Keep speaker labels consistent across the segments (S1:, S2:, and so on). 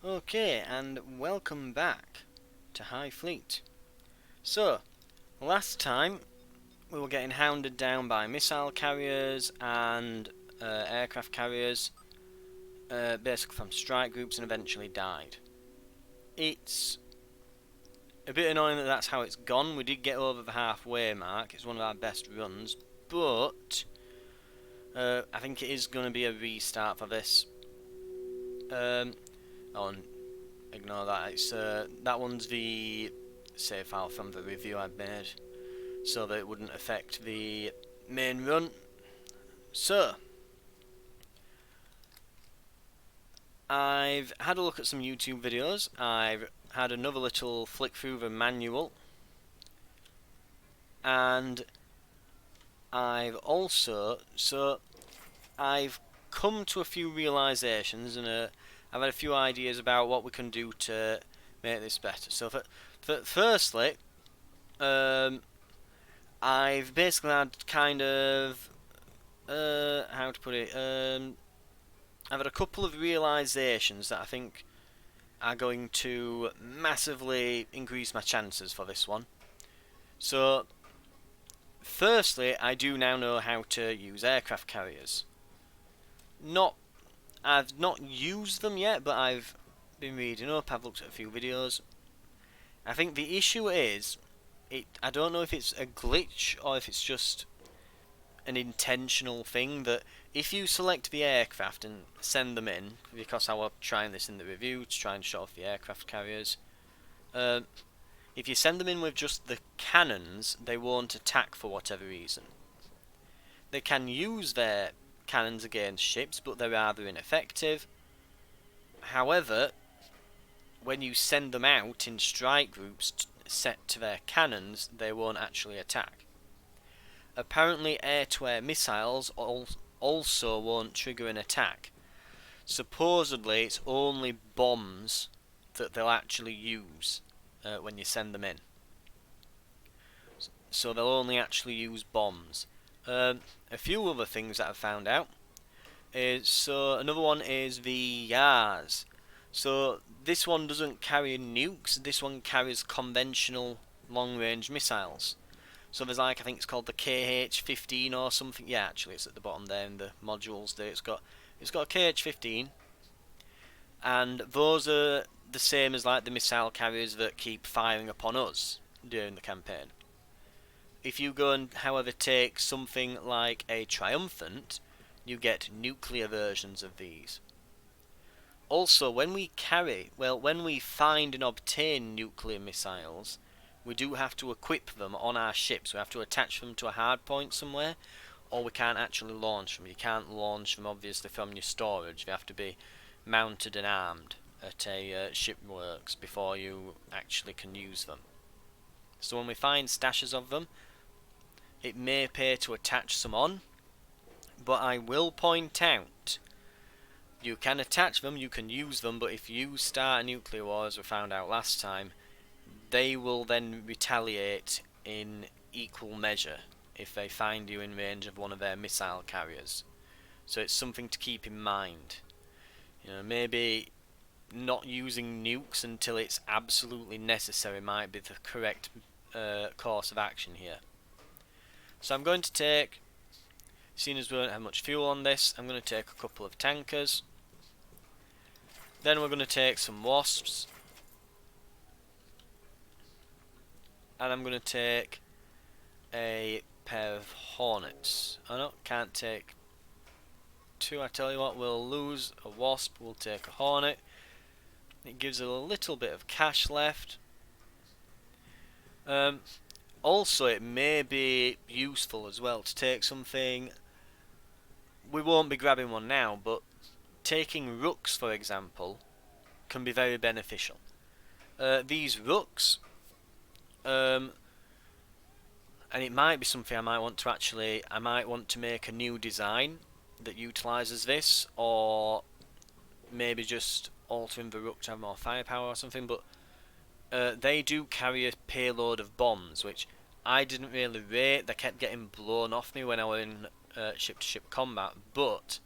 S1: Okay, and welcome back to High Fleet. So, last time we were getting hounded down by missile carriers and aircraft carriers, basically from strike groups, and eventually died. It's a bit annoying that that's how it's gone. We did get over the halfway mark, it's one of our best runs, but I think it is going to be a restart for this. Oh, ignore that. It's that one's the save file from the review I made, so that it wouldn't affect the main run. So, I've had a look at some YouTube videos. I've had another little flick through the manual, and I've come to a few realizations, and I've had a few ideas about what we can do to make this better. So, firstly, I've basically had kind of how to put it. I've had a couple of realizations that I think are going to massively increase my chances for this one. So, firstly, I do now know how to use aircraft carriers. I've not used them yet, but I've been reading up. I've looked at a few videos. I think the issue is, I don't know if it's a glitch or if it's just an intentional thing that if you select the aircraft and send them in, because I was trying this in the review to try and show off the aircraft carriers, if you send them in with just the cannons, they won't attack for whatever reason. They can use their cannons against ships, but they're rather ineffective. However, when you send them out in strike groups set to their cannons, they won't actually attack. Apparently, air-to-air missiles also won't trigger an attack. Supposedly, it's only bombs that they'll actually use when you send them in. So they'll only actually use bombs. A few other things that I've found out so another one is the YARS. So this one doesn't carry nukes. This one carries conventional long-range missiles. So there's I think it's called the KH-15 or something. Yeah, actually it's at the bottom there in the modules there. It's got a KH-15, and those are the same as like the missile carriers that keep firing upon us during the campaign. If you go and however take something like a Triumphant, you get nuclear versions of these. Also, when we find and obtain nuclear missiles, we do have to equip them on our ships. We have to attach them to a hard point somewhere, or we can't actually launch them. You can't launch them obviously from your storage. They have to be mounted and armed at a shipworks before you actually can use them. So when we find stashes of them, it may pay to attach some on, but I will point out, you can attach them, you can use them, but if you start a nuclear war, as we found out last time, they will then retaliate in equal measure if they find you in range of one of their missile carriers. So it's something to keep in mind. Maybe not using nukes until it's absolutely necessary might be the correct course of action here. So I'm going to take, seeing as we don't have much fuel on this, I'm going to take a couple of tankers. Then we're going to take some Wasps. And I'm going to take a pair of Hornets. Oh no, can't take two. I tell you what, we'll lose a Wasp, we'll take a Hornet. It gives it a little bit of cash left. Also, it may be useful as well to take something. We won't be grabbing one now, but taking Rooks, for example, can be very beneficial. These Rooks, and it might be something I might want to make a new design that utilises this, or maybe just altering the Rook to have more firepower or something, but they do carry a payload of bombs, which I didn't really rate. They kept getting blown off me when I was in ship-to-ship combat, but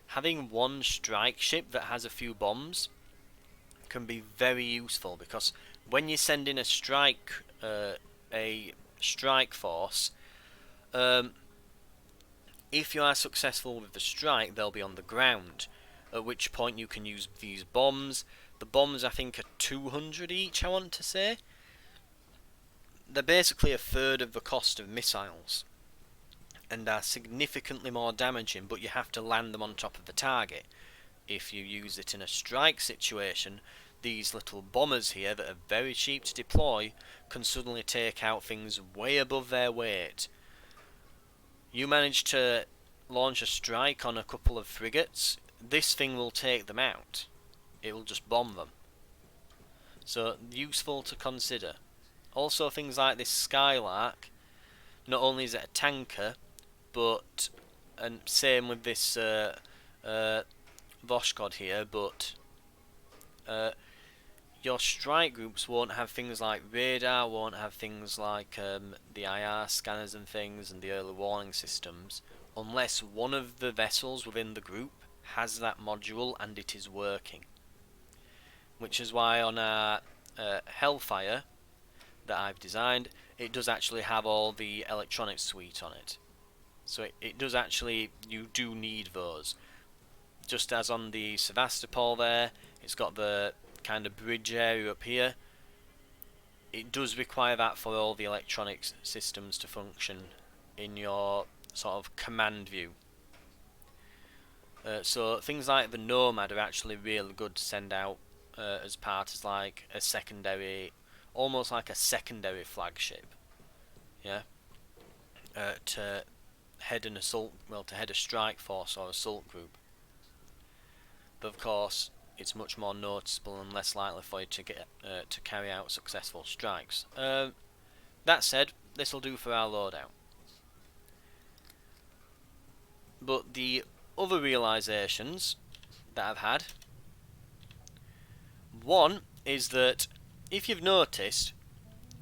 S1: having one strike ship that has a few bombs can be very useful, because when you send in a strike force, if you are successful with the strike, they'll be on the ground, at which point you can use these bombs. The bombs, I think, are 200 each, I want to say. They're basically a third of the cost of missiles, and are significantly more damaging, but you have to land them on top of the target. If you use it in a strike situation, these little bombers here that are very cheap to deploy can suddenly take out things way above their weight. You manage to launch a strike on a couple of frigates, this thing will take them out. It will just bomb them. So, useful to consider. Also, things like this Skylark, not only is it a tanker, but, and same with this Voskhod here, but your strike groups won't have things like radar, won't have things like the IR scanners and things, and the early warning systems, unless one of the vessels within the group has that module and it is working. Which is why on our Hellfire that I've designed, it does actually have all the electronics suite on it. So it does actually, you do need those. Just as on the Sevastopol there, it's got the kind of bridge area up here. It does require that for all the electronics systems to function in your sort of command view. So things like the Nomad are actually really good to send out as part of like a secondary, almost like a secondary flagship. Yeah. To head an assault, well, to head a strike force or assault group. But of course, it's much more noticeable and less likely for you to get to carry out successful strikes. That said, this will do for our loadout. But the other realizations that I've had, one is that if you've noticed,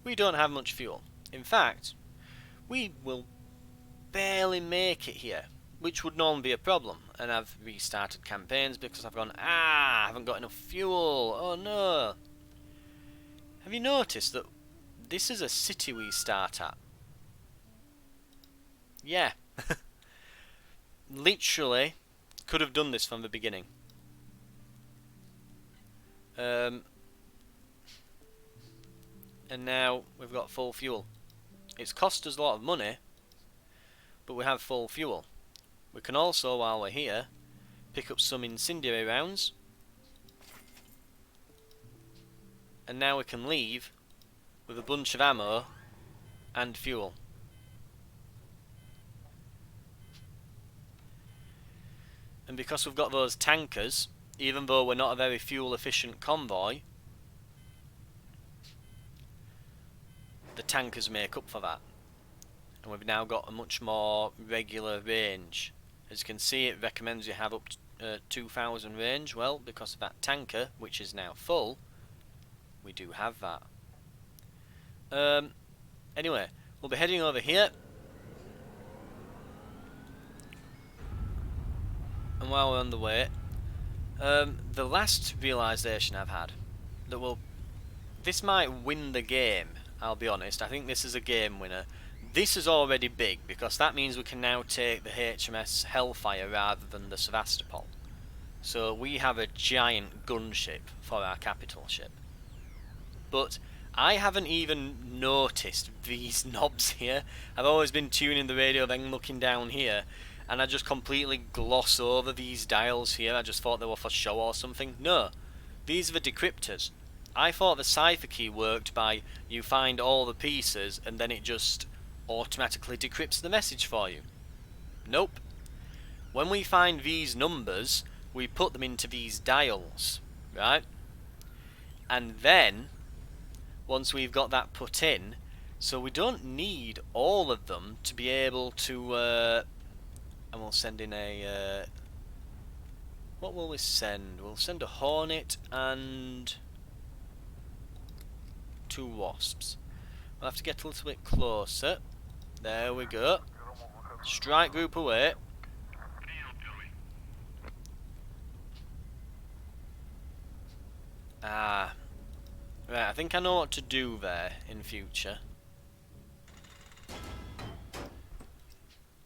S1: we don't have much fuel. In fact, we will barely make it here, which would normally be a problem, and I've restarted campaigns because I've gone, I haven't got enough fuel, oh no. Have you noticed that this is a city we start at? Yeah. Literally could have done this from the beginning. And now we've got full fuel. It's cost us a lot of money, but we have full fuel. We can also, while we're here, pick up some incendiary rounds, and now we can leave with a bunch of ammo and fuel. And because we've got those tankers, even though we're not a very fuel efficient convoy, the tankers make up for that. And we've now got a much more regular range. As you can see, it recommends you have up to 2,000 range. Well, because of that tanker, which is now full, we do have that. Anyway, we'll be heading over here. And while we're on the way, the last realisation I've had, that this might win the game, I'll be honest. I think this is a game winner. This is already big, because that means we can now take the HMS Hellfire rather than the Sevastopol. So we have a giant gunship for our capital ship. But I haven't even noticed these knobs here. I've always been tuning the radio, then looking down here, and I just completely gloss over these dials here. I just thought they were for show or something. No, these are the decryptors. I thought the cipher key worked by you find all the pieces and then it just automatically decrypts the message for you. Nope. When we find these numbers, we put them into these dials, right? And then, once we've got that put in, so we don't need all of them to be able to, and we'll send in a, what will we send? We'll send a Hornet and 2 Wasps. We'll have to get a little bit closer. There we go. Strike group away. think I know what to do there in future.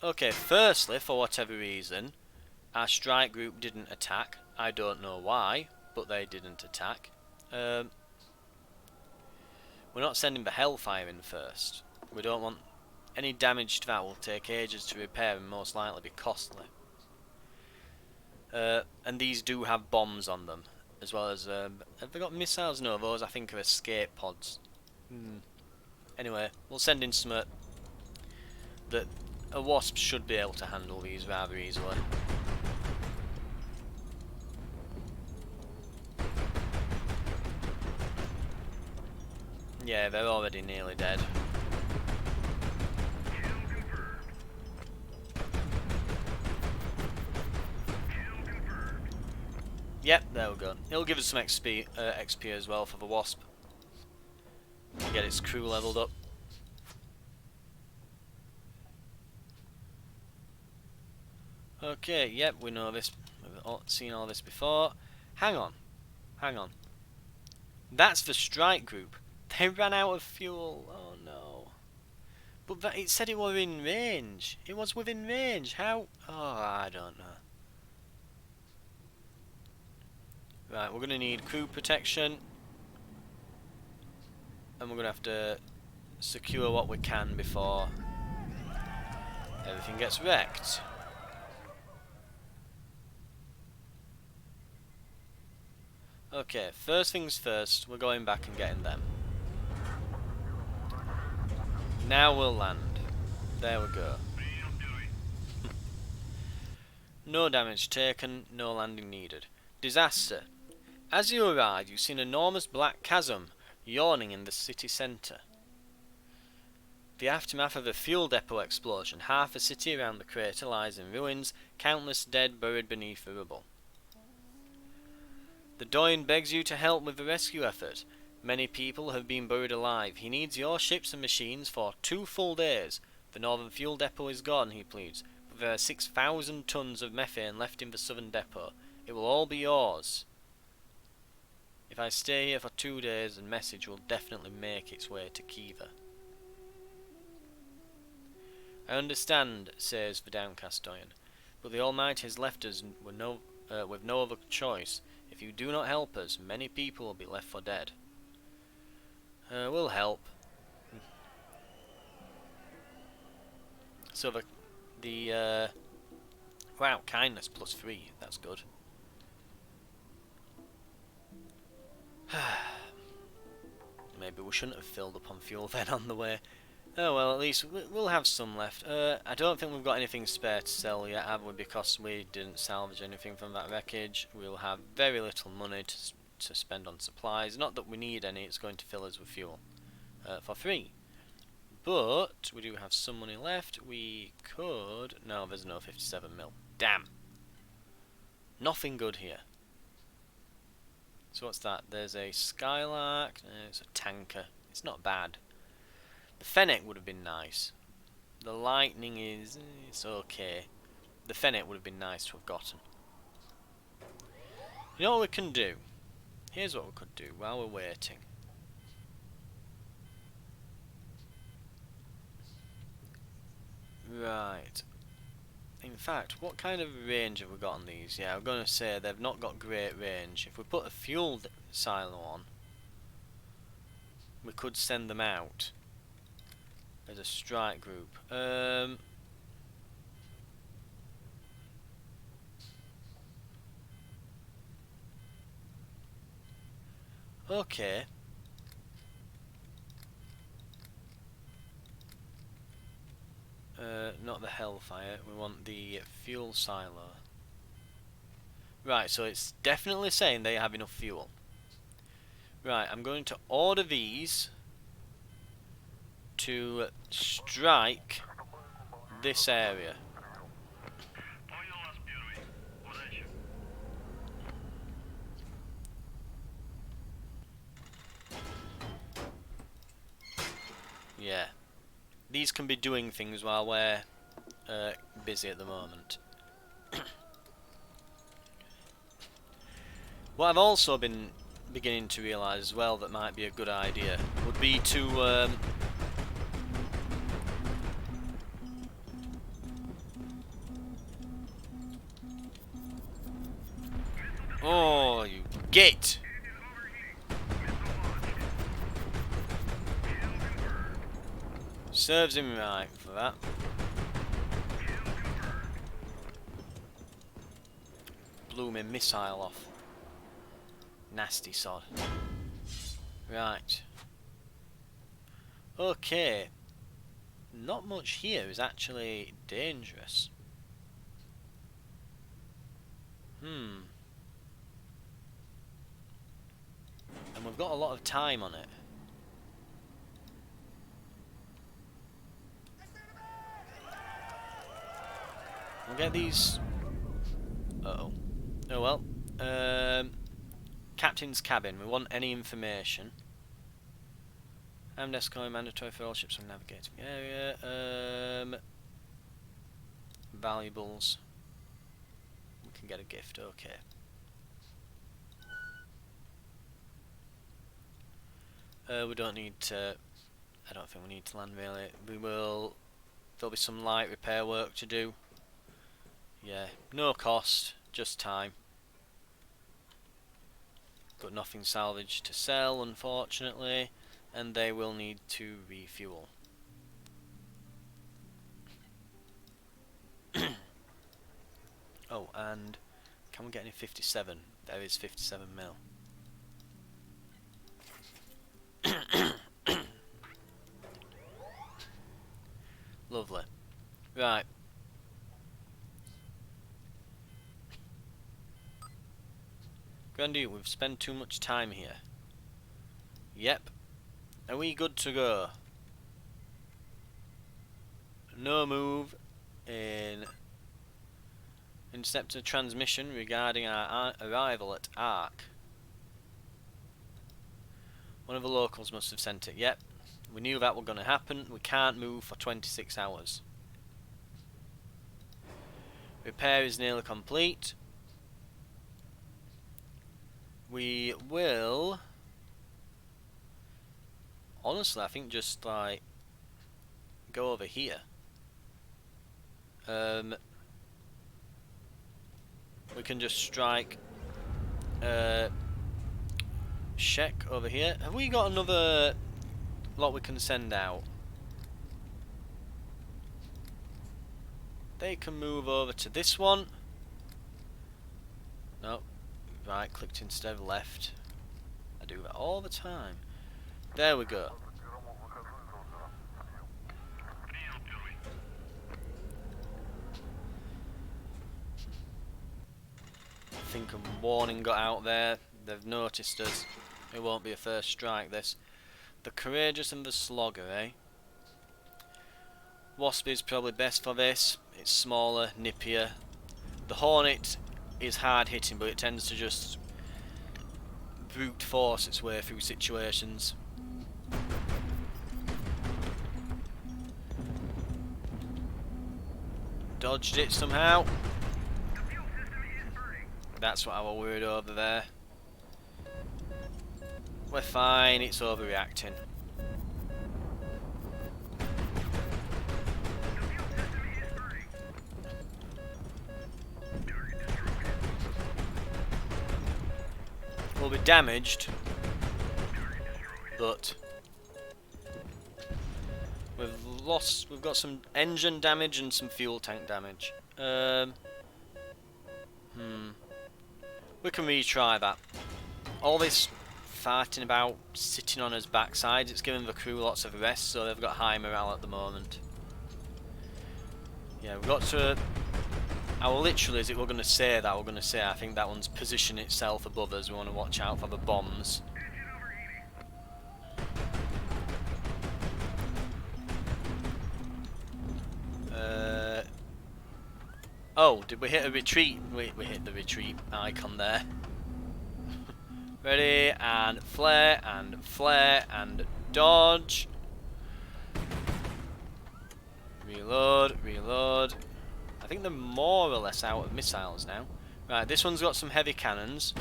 S1: Okay, firstly, for whatever reason, our strike group didn't attack. I don't know why, but they didn't attack. We're not sending the Hellfire in first. We don't want any damage to that. Will take ages to repair and most likely be costly. And these do have bombs on them, as well as have they got missiles? No, those I think are escape pods. Anyway, we'll send in some that a wasp should be able to handle these rather easily. Yeah, they're already nearly dead. Yep, there we go. It'll give us some XP as well for the wasp. Get its crew leveled up. Okay, yep, we know this. We've seen all this before. Hang on. That's the strike group. They ran out of fuel. Oh no. But it said it was in range. It was within range. How? Oh, I don't know. Right, we're going to need crew protection. And we're going to have to secure what we can before everything gets wrecked. Okay, first things first, we're going back and getting them. Now we'll land. There we go. No damage taken, no landing needed. Disaster. As you arrive, you see an enormous black chasm yawning in the city centre. The aftermath of a fuel depot explosion. Half the city around the crater lies in ruins, countless dead buried beneath the rubble. The Doyen begs you to help with the rescue effort. Many people have been buried alive. He needs your ships and machines for 2 full days. The northern fuel depot is gone, he pleads, but there are 6,000 tons of methane left in the southern depot. It will all be yours. If I stay here for 2 days, the message will definitely make its way to Kiva. I understand, says the downcast Doyen, but the Almighty has left us with no other choice. If you do not help us, many people will be left for dead. We'll help. So wow, kindness +3. That's good. Maybe we shouldn't have filled up on fuel then on the way. Oh well, at least we'll have some left. I don't think we've got anything spare to sell yet, have we? Because we didn't salvage anything from that wreckage. We'll have very little money to spend on supplies. Not that we need any, it's going to fill us with fuel for free. But we do have some money left. We could... No, there's no 57 mil. Damn. Nothing good here. So what's that? There's a Skylark. There's a tanker. It's not bad. The Fennec would have been nice. The Lightning is... it's okay. The Fennec would have been nice to have gotten. You know what we can do? Here's what we could do while we're waiting. Right. In fact, what kind of range have we got on these? Yeah, I'm going to say they've not got great range. If we put a fuel silo on, we could send them out as a strike group. Okay. Not the Hellfire, we want the fuel silo. Right, so it's definitely saying they have enough fuel. Right, I'm going to order these to strike this area. Yeah. These can be doing things while we're busy at the moment. What I've also been beginning to realise as well that might be a good idea would be to oh, you git! Serves him right for that. Blew my missile off. Nasty sod. Right. Okay. Not much here is actually dangerous. And we've got a lot of time on it. We'll get these... Uh-oh. Oh well. Captain's cabin. We want any information. Amdesco mandatory for all ships on navigating area. Valuables. We can get a gift. Okay. We don't need to... I don't think we need to land really. We will... There'll be some light repair work to do. Yeah, no cost, just time. Got nothing salvaged to sell, unfortunately, and they will need to refuel. Oh, and can we get any 57? There is 57 mil. Lovely. Right. Grundy, we've spent too much time here. Yep. Are we good to go? No move in interceptor transmission regarding our arrival at Ark. One of the locals must have sent it. Yep. We knew that was going to happen. We can't move for 26 hours. Repair is nearly complete. We will... Honestly, I think just like go over here. We can just strike Shek over here. Have we got another lot we can send out? They can move over to this one. No, right clicked instead of left. I do that all the time. There we go. I think a warning got out there. They've noticed us. It won't be a first strike, this. The Courageous and the Slogger, eh? Wasp is probably best for this. It's smaller, nippier. The Hornet is hard hitting, but it tends to just brute force its way through situations. Dodged it somehow. That's what I was worried over there. We're fine, it's overreacting. We'll be damaged, but we've got some engine damage and some fuel tank damage. We can retry that. All this farting about sitting on his backside, it's giving the crew lots of rest, so they've got high morale at the moment. Yeah, we've got to... literally, as it we're going to say that, we're going to say I think that one's positioned itself above us. We want to watch out for the bombs. Oh, did we hit a retreat? We hit the retreat icon there. Ready, and flare, and dodge. Reload, reload. I think they're more or less out of missiles now. Right, this one's got some heavy cannons.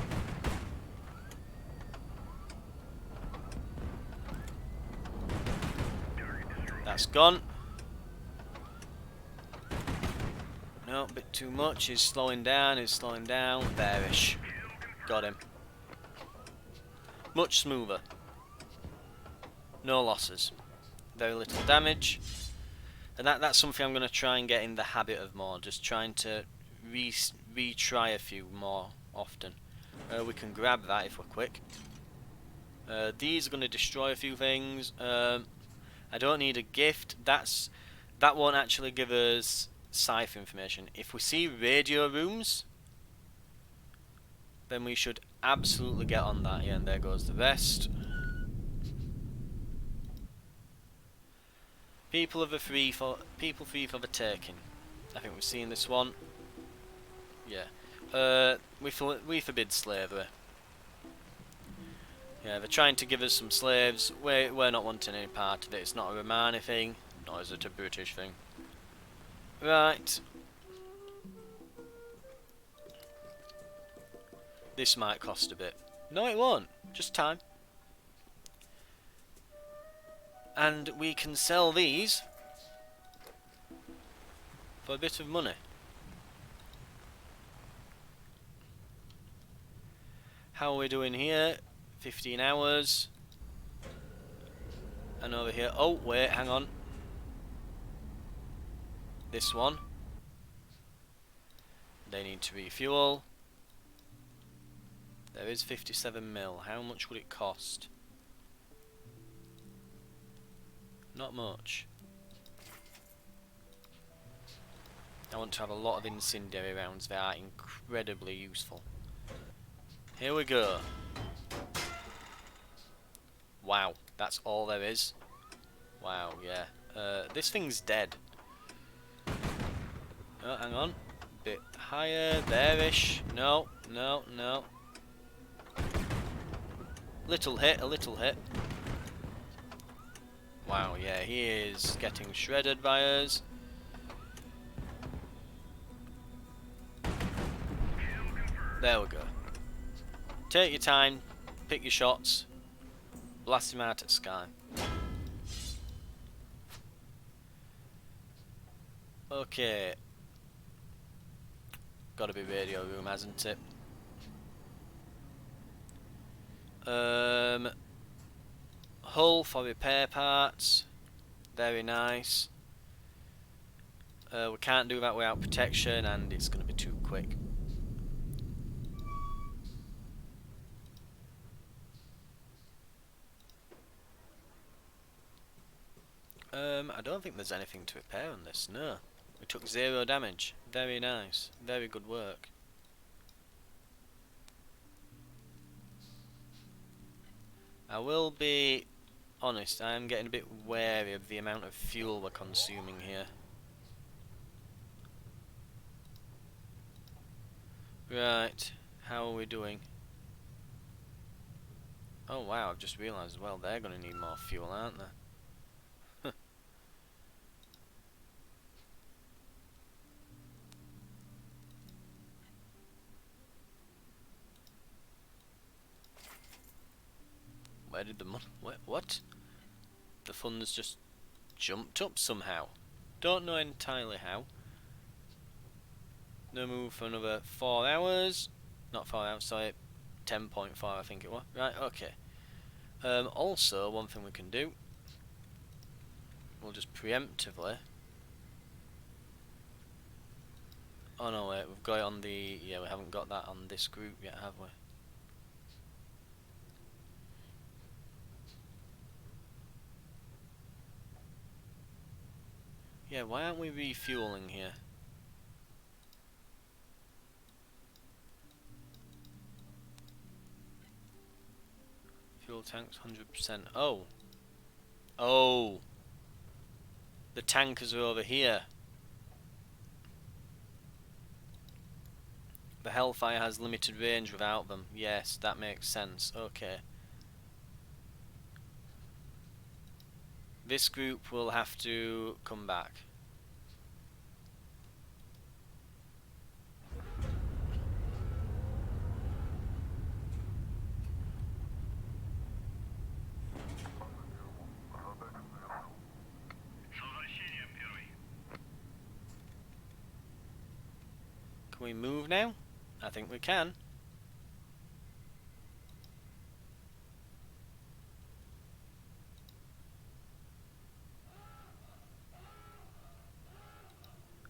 S1: that's gone. No, a bit too much. He's slowing down, There-ish. Got him. Much smoother. No losses. Very little damage. And that's something I'm going to try and get in the habit of more. Just trying to retry a few more often. We can grab that if we're quick. These are going to destroy a few things. I don't need a gift. That won't actually give us scythe information. If we see radio rooms, then we should absolutely get on that. Yeah, and there goes the rest. People free for the taking. I think we've seen this one. Yeah. We forbid slavery. Yeah, they're trying to give us some slaves. We're not wanting any part of it. It's not a Romani thing, nor is it a British thing. Right. This might cost a bit. No, it won't. Just time. And we can sell these for a bit of money. How are we doing here? 15 hours. And over here. Oh, wait, hang on. This one. They need to refuel. There is 57 mil. How much would it cost? Not much. I want to have a lot of incendiary rounds. They are incredibly useful. Here we go. Wow, that's all there is. Wow, yeah. This thing's dead. Oh, hang on. Bit higher, there-ish. No, no, no. Little hit, a little hit. Wow, yeah, he is getting shredded by us. There we go. Take your time, pick your shots, blast him out at sky. Okay. Gotta be radio room, hasn't it? Hull for repair parts. Very nice. We can't do that without protection, and it's gonna be too quick. I don't think there's anything to repair on this, no. We took 0 damage. Very nice. Very good work. I will be honest, I am getting a bit wary of the amount of fuel we're consuming here. Right, how are we doing? Oh wow, I've just realised as well, they're going to need more fuel, aren't they? Where did the money... What? The funds just jumped up somehow. Don't know entirely how. No move for another 4 hours. Not 4 hours, sorry. 10.5 I think it was. Right, okay. Also, one thing we can do. We'll just preemptively... Oh no, wait, we've got it on the... Yeah, we haven't got that on this group yet, have we? Yeah, why aren't we refueling here? Fuel tanks 100%. Oh. Oh. The tankers are over here. The Hellfire has limited range without them. Yes, that makes sense. Okay. This group will have to come back. we move now? I think we can.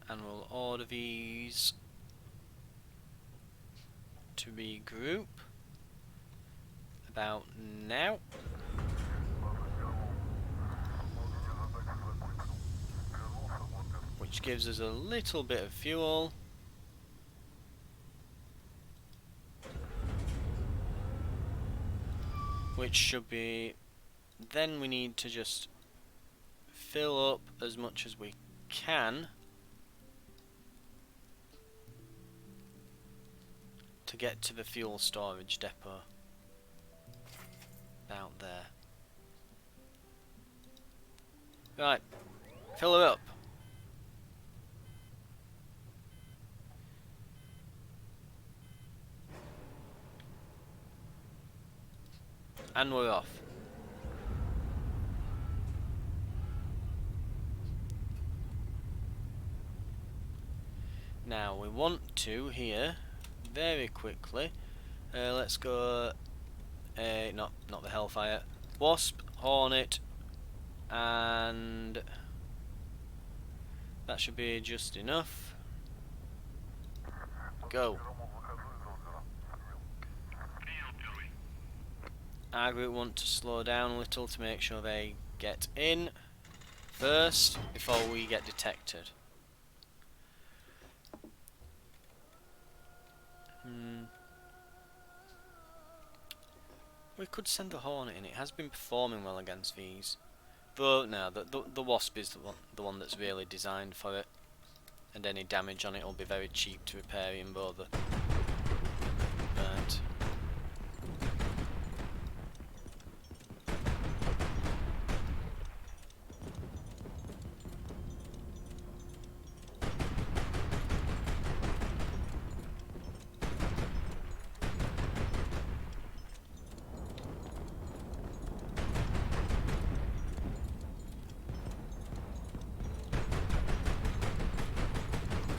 S1: And we'll order these to regroup about now. Which gives us a little bit of fuel. Which should be... Then we need to just fill up as much as we can to get to the fuel storage depot. About there. Right, fill her up. And we're off. Now we want to here very quickly. Let's go. Not the Hellfire. Wasp, Hornet, and that should be just enough. Go. Our group want to slow down a little to make sure they get in first before we get detected. We could send the Hornet in. It has been performing well against these. Though, no, the Wasp is the one that's really designed for it. And any damage on it will be very cheap to repair in both. Right.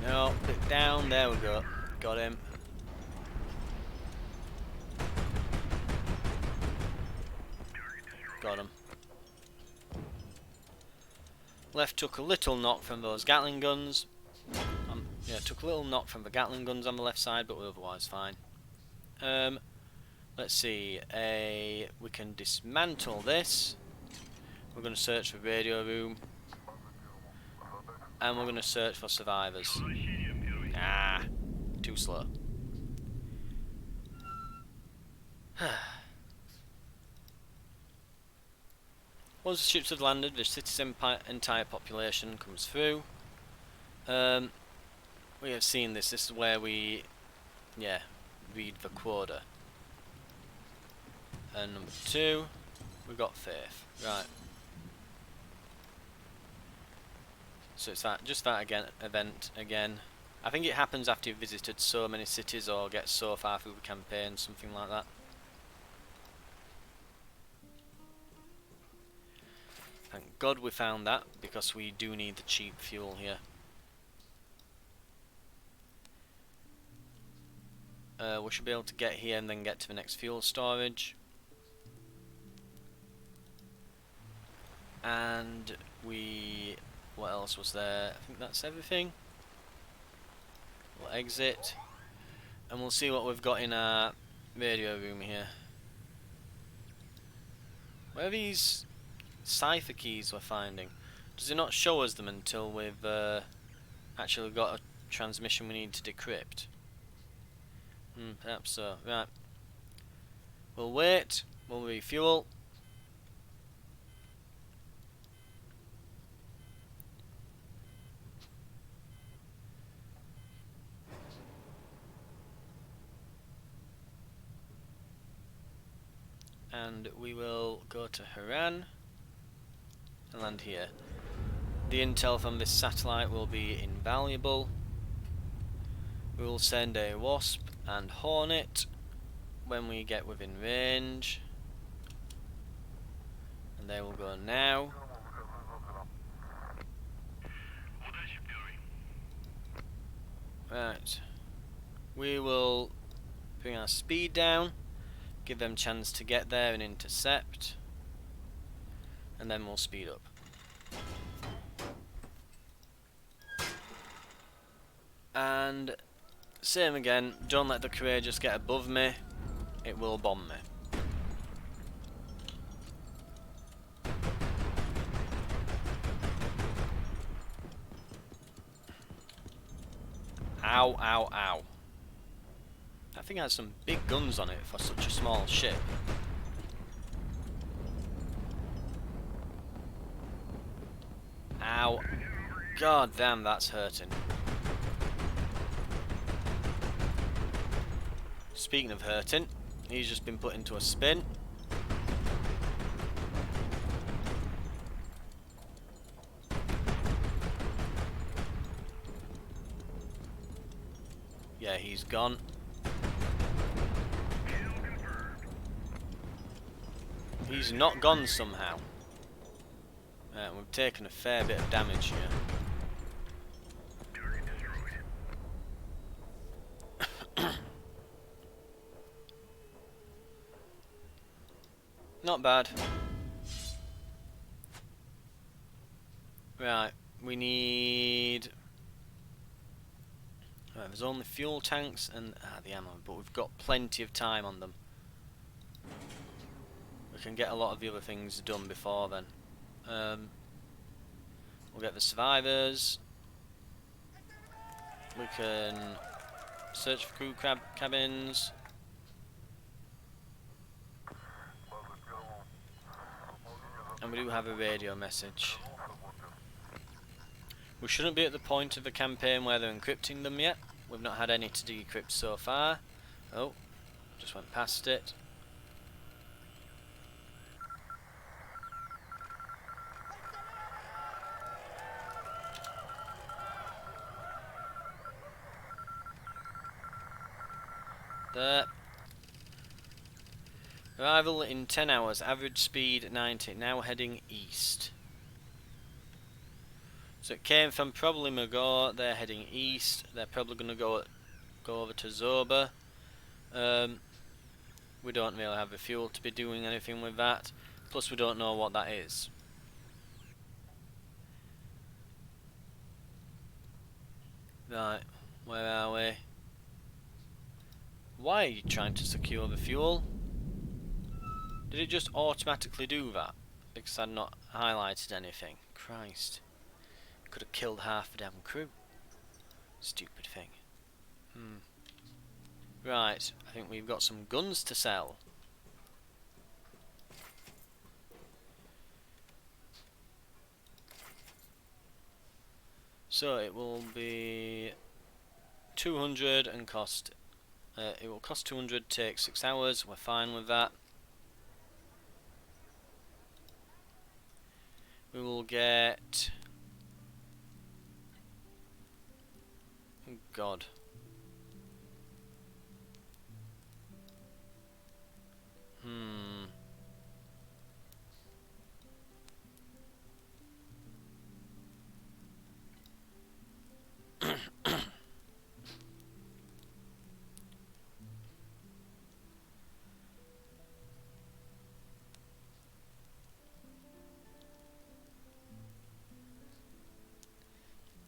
S1: No, bit down, there we go. Got him. Got him. Left took a little knock from those Gatling guns. Yeah, took a little knock from the Gatling guns on the left side, but we're otherwise fine. Let's see. We can dismantle this. We're going to search for radio room. And we're going to search for survivors. Ah, too slow. Once the ships have landed, the city's entire population comes through. We have seen this. This is where we, read the quota. And number 2, we got faith. Right. So it's just that event again. I think it happens after you've visited so many cities or get so far through the campaign, something like that. Thank God we found that, because we do need the cheap fuel here. We should be able to get here and then get to the next fuel storage. And what else was there? I think that's everything. We'll exit. And we'll see what we've got in our radio room here. Where are these cipher keys we're finding? Does it not show us them until we've actually got a transmission we need to decrypt? Perhaps so. Right. We'll wait. We'll refuel. And we will go to Haran and land here. The intel from this satellite will be invaluable. We will send a Wasp and Hornet when we get within range. And they will go now. Right. We will bring our speed down, give them a chance to get there and intercept, and then we'll speed up. And same again, don't let the Courageous get above me, it will bomb me. Ow, ow, ow. I think it has some big guns on it for such a small ship. Ow. God damn, that's hurting. Speaking of hurting, he's just been put into a spin. Yeah, he's gone. He's not gone somehow. We've taken a fair bit of damage here. Not bad. Right, we need... Right, there's only fuel tanks and the ammo, but we've got plenty of time on them. We can get a lot of the other things done before then. We'll get the survivors. We can search for crew cabins. And we do have a radio message. We shouldn't be at the point of the campaign where they're encrypting them yet. We've not had any to decrypt so far. Oh, just went past it. There. Arrival in 10 hours, average speed 90, now heading east. So it came from probably Magor, they're heading east, they're probably going to go over to Zoba. We don't really have the fuel to be doing anything with that, plus we don't know what that is. Right, where are we? Why are you trying to secure the fuel? Did it just automatically do that? Because I'd not highlighted anything. Christ. Could have killed half the damn crew. Stupid thing. Right, I think we've got some guns to sell. So it will be 200 and cost... it will cost 200, take 6 hours, we're fine with that. We will get... Oh God.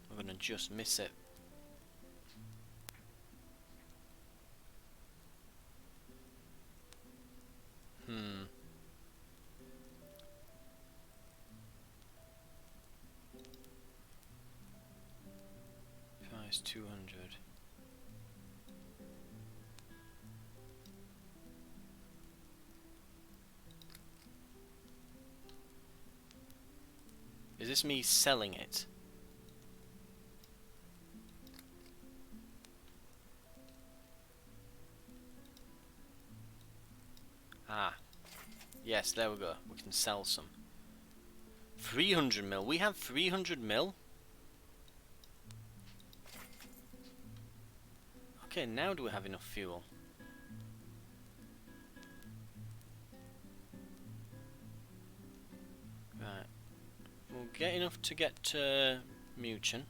S1: We're gonna just miss it. Price 200. Is this me selling it? Ah. Yes, there we go. We can sell some. 300 mil. We have 300 mil? Okay, now do we have enough fuel? Right. We'll get enough to get to Muchen.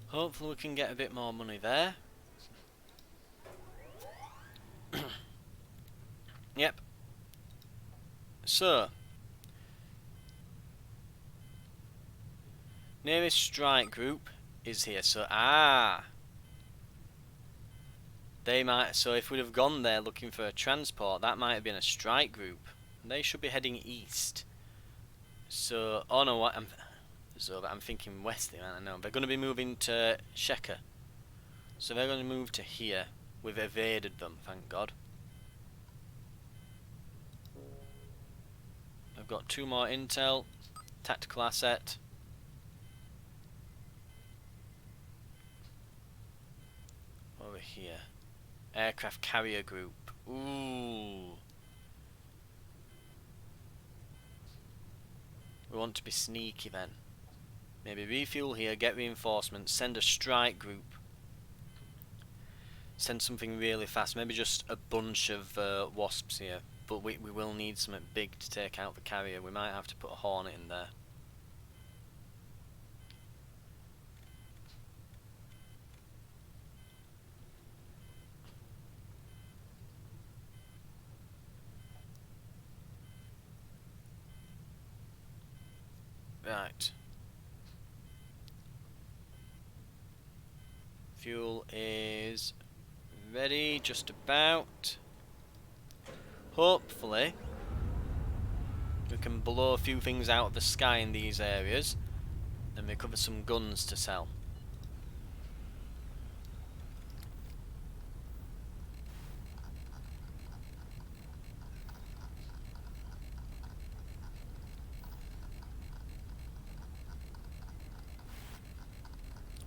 S1: Hopefully we can get a bit more money there. Yep. So, nearest strike group is here. So, they might. So, if we'd have gone there looking for a transport, that might have been a strike group. They should be heading east. So, oh no, what? I'm thinking west. I know they're going to be moving to Sheka. So they're going to move to here. We've evaded them, thank God. I've got 2 more intel, tactical asset. Over here. Aircraft carrier group. Ooh. We want to be sneaky then. Maybe refuel here, get reinforcements, send a strike group. Send something really fast, maybe just a bunch of wasps here. But we will need something big to take out the carrier. We might have to put a Hornet in there. Right. Fuel is ready, just about. Hopefully, we can blow a few things out of the sky in these areas and recover some guns to sell.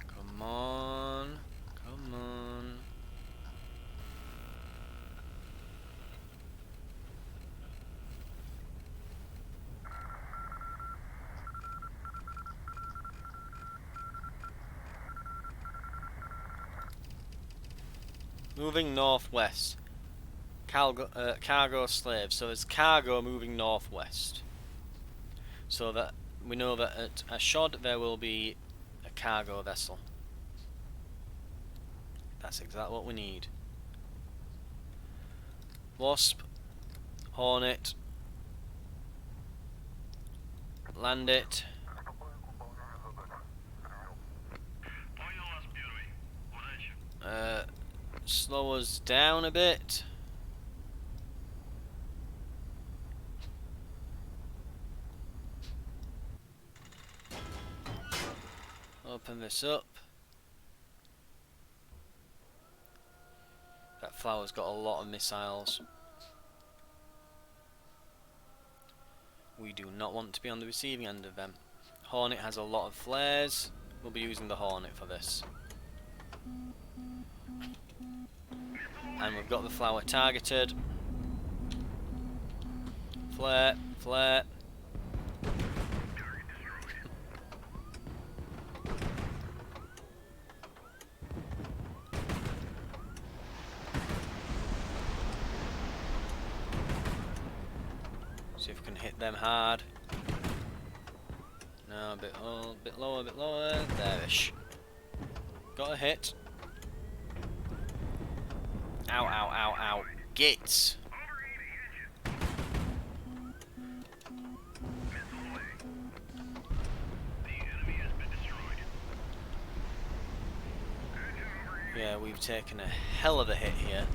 S1: Come on, come on. Moving northwest. Cargo slaves. So there's cargo moving northwest. So that we know that at Ashod there will be a cargo vessel. That's exactly what we need. Wasp, Hornet, land it. Slow us down a bit. Open this up. That flower's got a lot of missiles. We do not want to be on the receiving end of them. Hornet has a lot of flares. We'll be using the Hornet for this. And we've got the flower targeted. Flare, flare. See if we can hit them hard. No, a bit lower, a bit lower. There-ish. Got a hit. Ow, ow, ow, ow. Gits! Yeah, we've taken a hell of a hit here.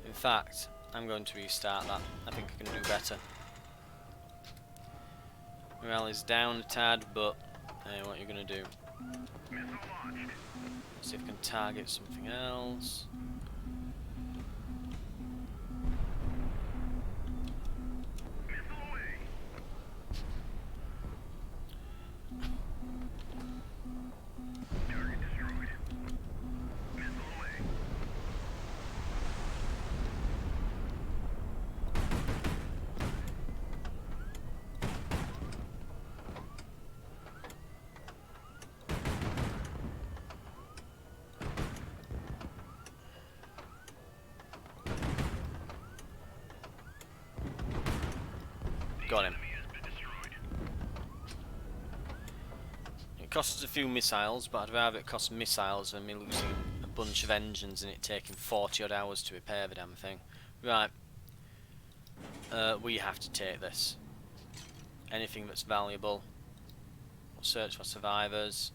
S1: In fact, I'm going to restart that. I think I can do better. Morale is down a tad, but hey, what are you going to do? See if we can target something else. Got him. It costs us a few missiles, but I'd rather it cost missiles than me losing a bunch of engines and it taking 40 odd hours to repair the damn thing. Right. We have to take this. Anything that's valuable. We'll search for survivors.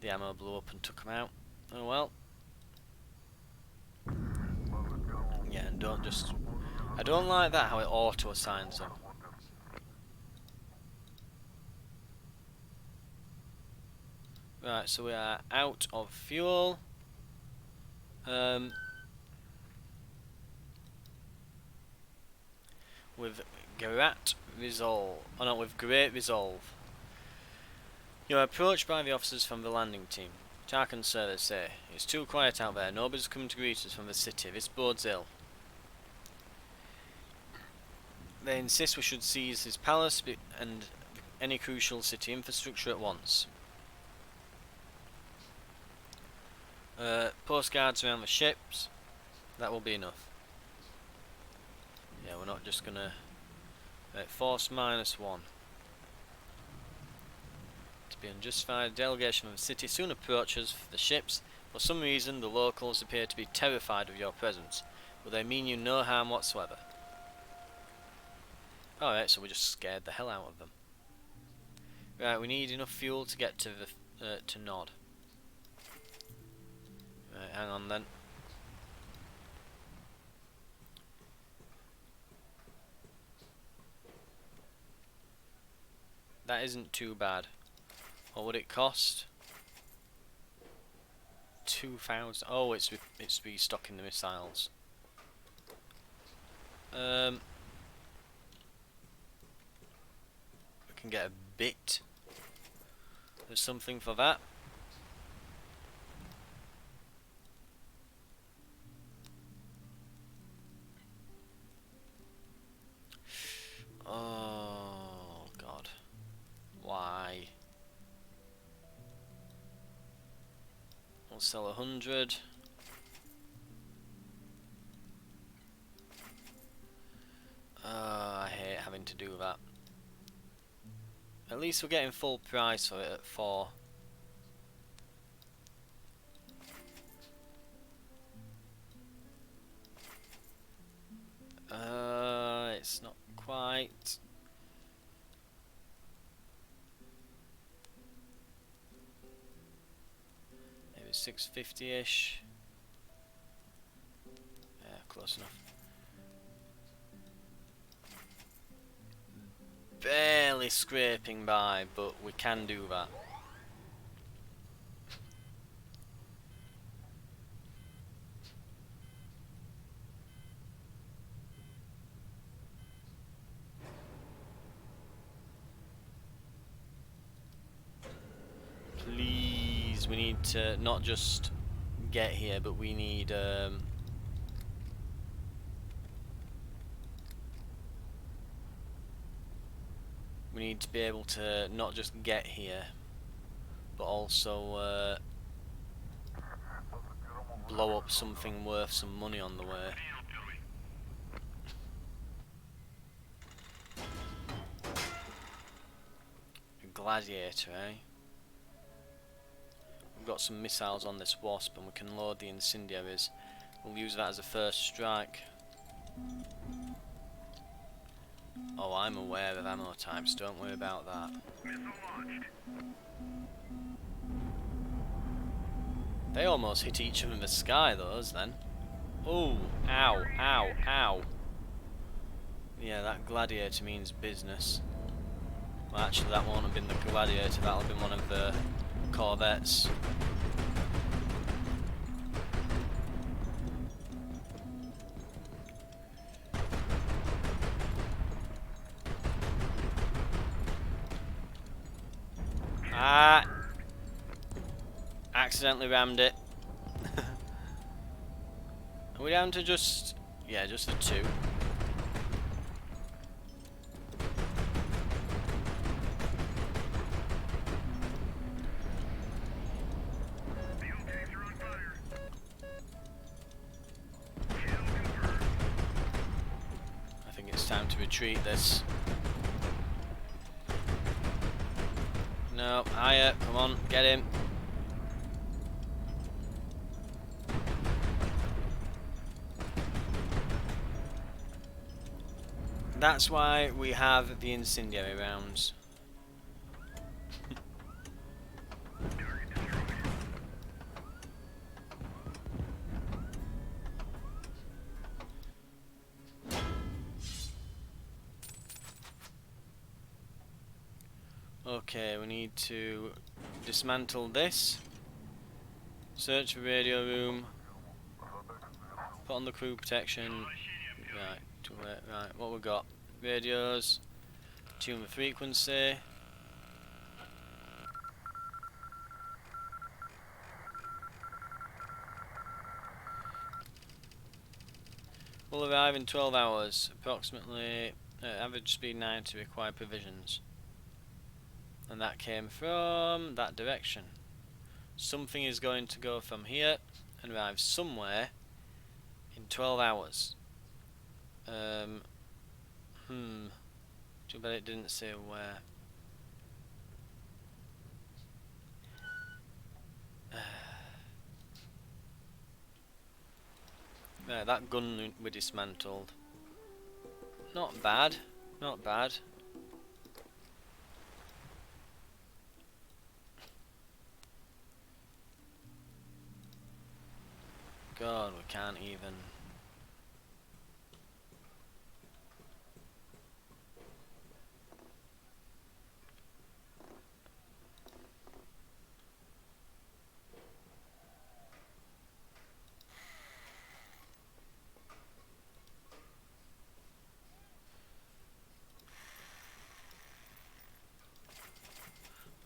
S1: The ammo blew up and took them out. Oh well. Yeah, and don't just... I don't like that, how it auto-assigns them. Right, so we are out of fuel. With Great Resolve. Oh no, with Great Resolve. You are approached by the officers from the landing team. Tarkin Service say, "It's too quiet out there, nobody's come to greet us from the city, this bodes ill." They insist we should seize his palace and any crucial city infrastructure at once. Postcards around the ships, that will be enough. Yeah, we're not just gonna... force -1. To be unjustified, a delegation from the city soon approaches the ships. For some reason, the locals appear to be terrified of your presence, but they mean you no harm whatsoever. Alright, so we just scared the hell out of them. Right, we need enough fuel to get to the to Nod. Right, hang on then. That isn't too bad. What would it cost? 2,000. Oh, it's restocking the missiles. We can get a bit of something for that. Oh God, why? We'll sell 100. I hate having to do that. At least we're getting full price for it at 4. It's not quite. Maybe 650-ish. Yeah, close enough. Barely scraping by, but we can do that. Please, we need to not just get here, but we need to be able to not just get here, but also blow up something worth some money on the way. A gladiator, eh? We've got some missiles on this Wasp and we can load the incendiaries. We'll use that as a first strike. Oh, I'm aware of ammo types, don't worry about that. They almost hit each other in the sky, those then. Oh, ow, ow, ow. Yeah, that gladiator means business. Well, actually, that won't have been the gladiator, that'll have been one of the corvettes. Ah! Accidentally rammed it. Are we down to just... yeah, just the 2. I think it's time to retreat this. No, higher, come on, get him. That's why we have the incendiary rounds. Okay, we need to dismantle this. Search for radio room. Put on the crew protection. Right, what we got? Radios. Tune the frequency. Will arrive in 12 hours. Approximately average speed 90. Require provisions. And that came from that direction. Something is going to go from here and arrive somewhere in 12 hours. Too bad it didn't say where. Right, that gun we dismantled. Not bad, not bad. God, we can't even.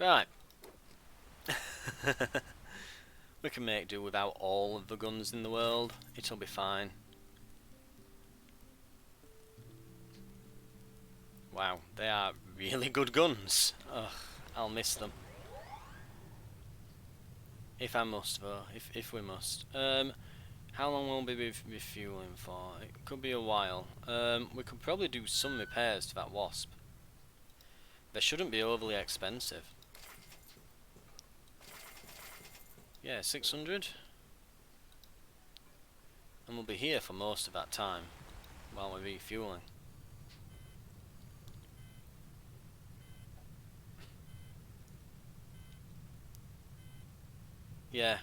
S1: Right. We can make do without all of the guns in the world. It'll be fine. Wow, they are really good guns. Ugh, I'll miss them. If I must though, if we must. How long will we be refueling for? It could be a while. We could probably do some repairs to that Wasp. They shouldn't be overly expensive. Yeah, 600. And we'll be here for most of that time while we're refueling. Yeah.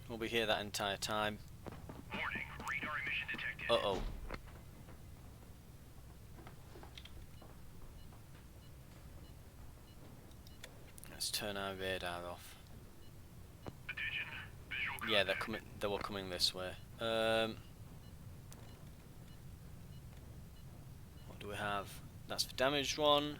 S1: We'll be here that entire time.
S2: Warning, radar emission detected.
S1: Uh-oh. Let's turn our radar off.
S2: Attention, visual
S1: Yeah,
S2: contact.
S1: they were coming this way. What do we have? That's the damaged one.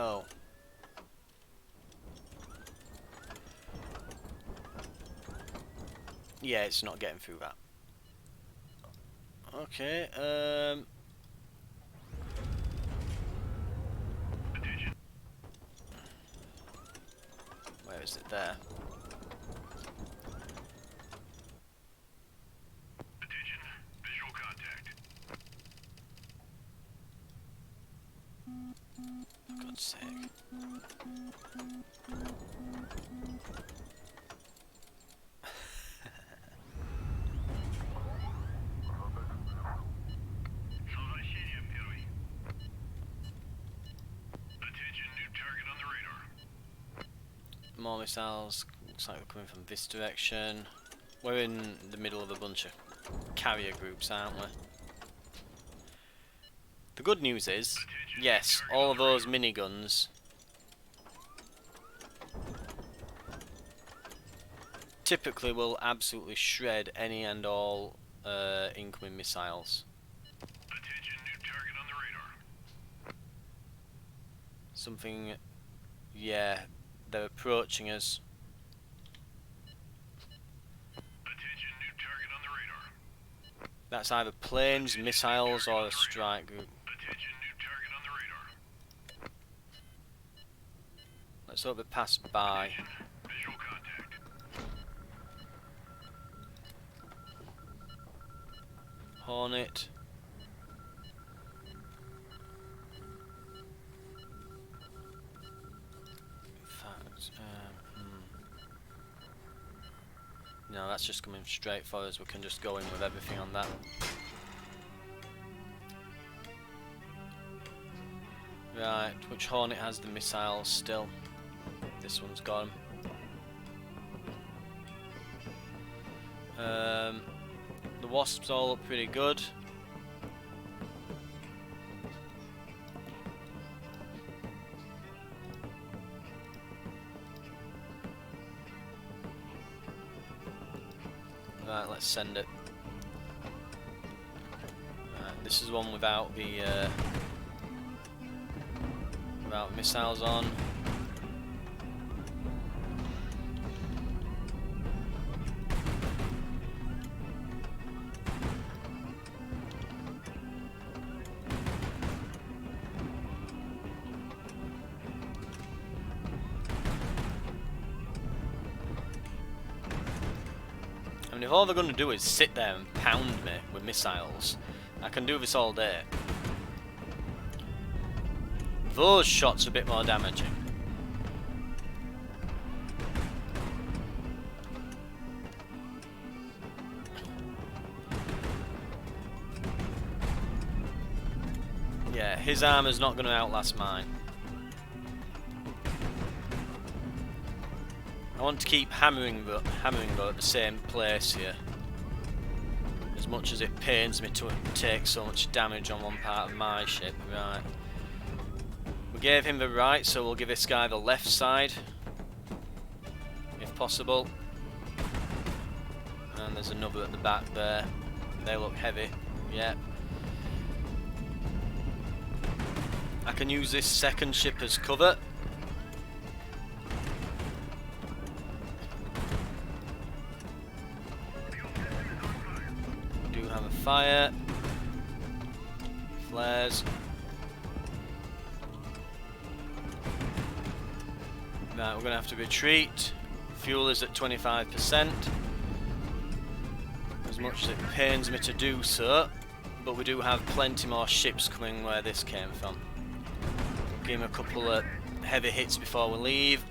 S1: Oh. Yeah, it's not getting through that. Okay,
S2: Attention.
S1: where is it there?
S2: Attention, visual contact.
S1: For God's sake.
S2: Сообщение, первый. Attention, new target on the radar.
S1: More missiles. Looks like they're coming from this direction. We're in the middle of a bunch of carrier groups, aren't we? The good news is, yes, all of those miniguns typically will absolutely shred any and all incoming missiles.
S2: Attention, new target on the radar.
S1: Something, yeah, they're approaching us. That's either planes, missiles, or a strike group.
S2: Attention, new target on the radar.
S1: Let's hope they pass by.
S2: Visual contact.
S1: Hornet. No, that's just coming straight for us. We can just go in with everything on that. Right, which Hornet has the missiles still? This one's got them. The Wasps all look pretty good. Right, let's send it. Right, this is one without the missiles on. I mean, if all they're going to do is sit there and pound me with missiles, I can do this all day. Those shots are a bit more damaging. Yeah, his armor's not going to outlast mine. I want to keep hammering though at the same place here. As much as it pains me to take so much damage on one part of my ship. Right. We gave him the right, so we'll give this guy the left side. If possible. And there's another at the back there. They look heavy. Yeah. I can use this second ship as cover. Fire, flares. Right, we're going to have to retreat. Fuel is at 25%. As much as it pains me to do so, but we do have plenty more ships coming where this came from. Give him a couple of heavy hits before we leave.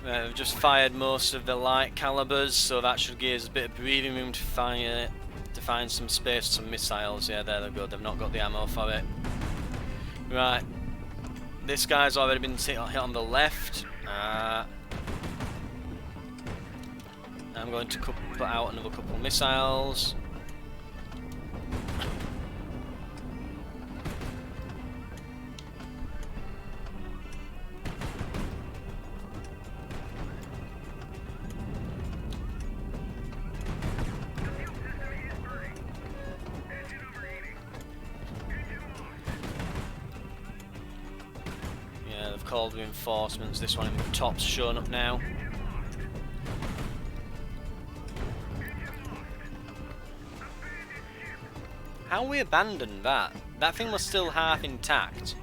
S1: We've just fired most of the light calibers, so that should give us a bit of breathing room to find some space, some missiles. Yeah, there they go. They've not got the ammo for it. Right, this guy's already been hit on the left. I'm going to put out another couple of missiles. Called reinforcements. This one in the top's showing up now. How we abandoned that? That thing was still half intact.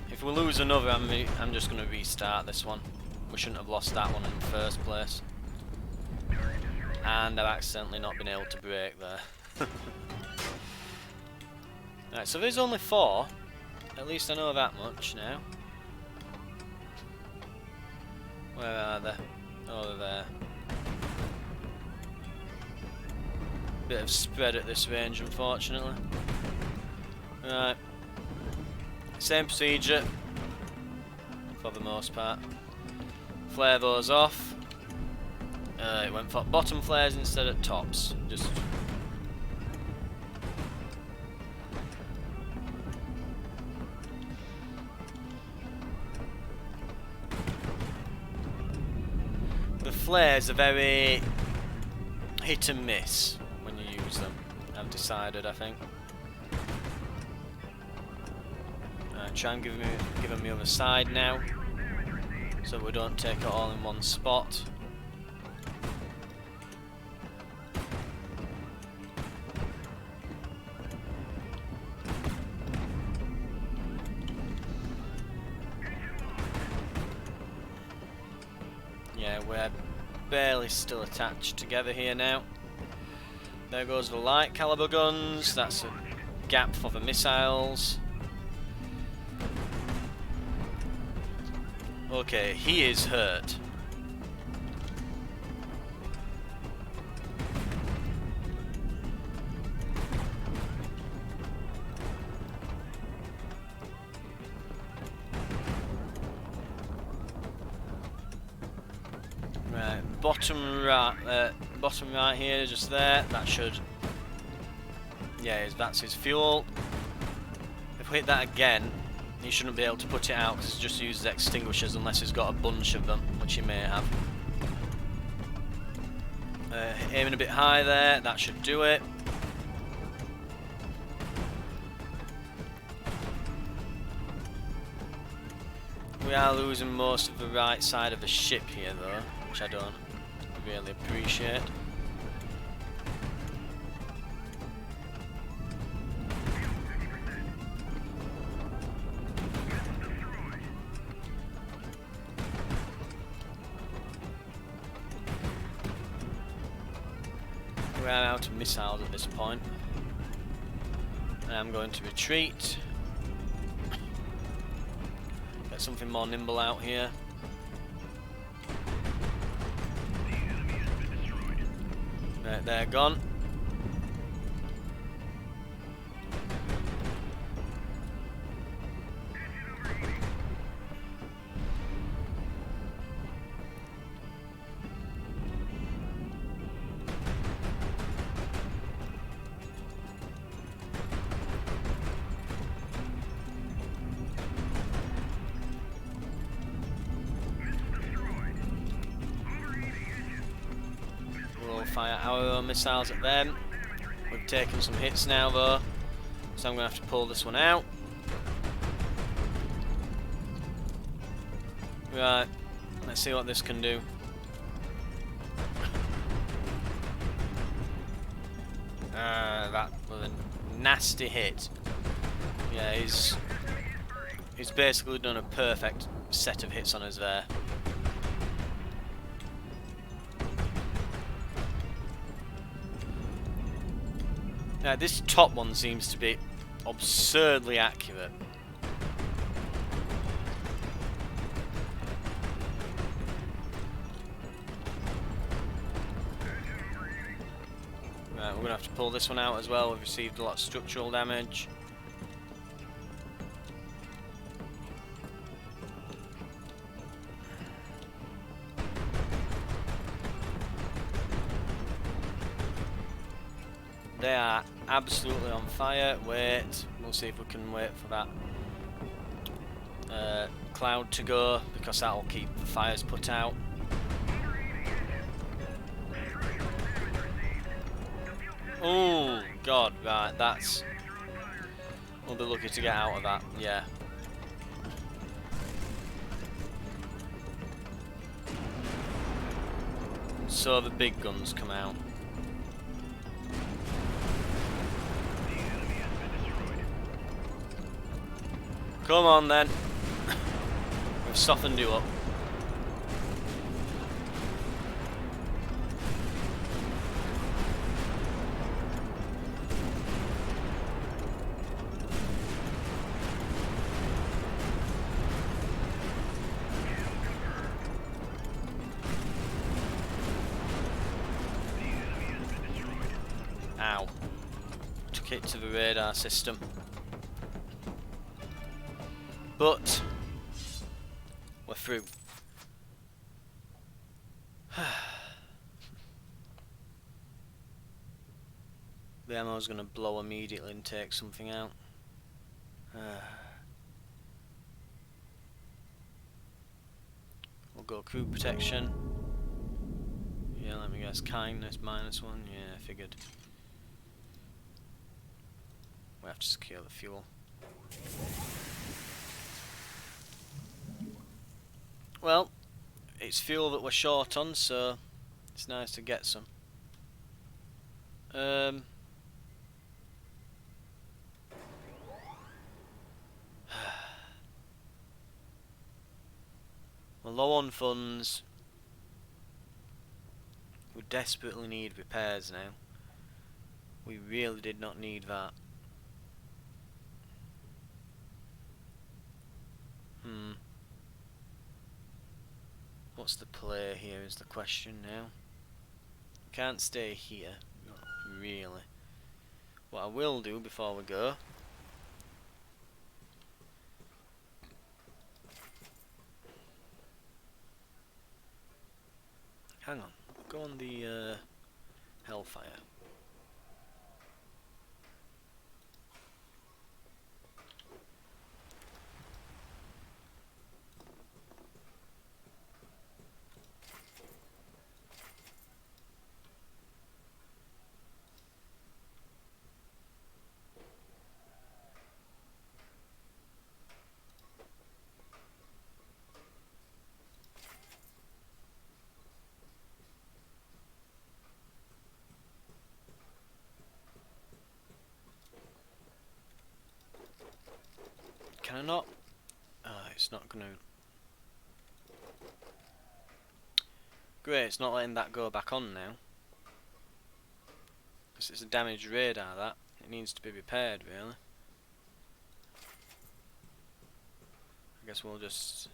S1: If we lose another, I'm just going to restart this one. We shouldn't have lost that one in the first place. And I've accidentally not been able to break there. Right, so there's only 4. At least I know that much now. Where are they? Oh, they're there. Bit of spread at this range, unfortunately. Right. Same procedure. For the most part. Flare those off. It went for bottom flares instead of tops. Just... The flares are very hit and miss when you use them, I've decided, I think. Try and give them the other side now. so we don't take it all in one spot. Yeah, we're barely still attached together here now. There goes the light caliber guns. That's a gap for the missiles. Okay, he is hurt. Right, bottom right here, just there. That should. Yeah, that's his fuel. If we hit that again, he shouldn't be able to put it out because it just uses extinguishers unless he's got a bunch of them, which he may have. Aiming a bit high there, that should do it. We are losing most of the right side of the ship here though, which I don't really appreciate. We are out of missiles at this point. I'm going to retreat. Get something more nimble out here. Right, they're gone. Fire our own missiles at them. We've taken some hits now though, so I'm going to have to pull this one out. Right, let's see what this can do. That was a nasty hit. Yeah, he's basically done a perfect set of hits on us there. Now this top one seems to be absurdly accurate. Right, we're going to have to pull this one out as well. We've received a lot of structural damage. They are absolutely on fire. Wait, we'll see if we can wait for that cloud to go, because that will keep the fires put out. Oh god, right, that's... We'll be lucky to get out of that, yeah. So the big guns come out. Come on then. We've softened you up. Ow. Took it to the radar system. But we're through. The ammo's going to blow immediately and take something out. We'll go crew protection. Yeah, let me guess. Kindness -1. Yeah, I figured. We have to secure the fuel. Well, it's fuel that we're short on, so it's nice to get some. We're low on funds. We desperately need repairs now. We really did not need that. What's the play here is the question now. Can't stay here. Not really. What I will do before we go... Hang on. Go on the Hellfire. Can I not? It's not gonna... Great, it's not letting that go back on now. Because it's a damaged radar, that. It needs to be repaired, really. I guess we'll just...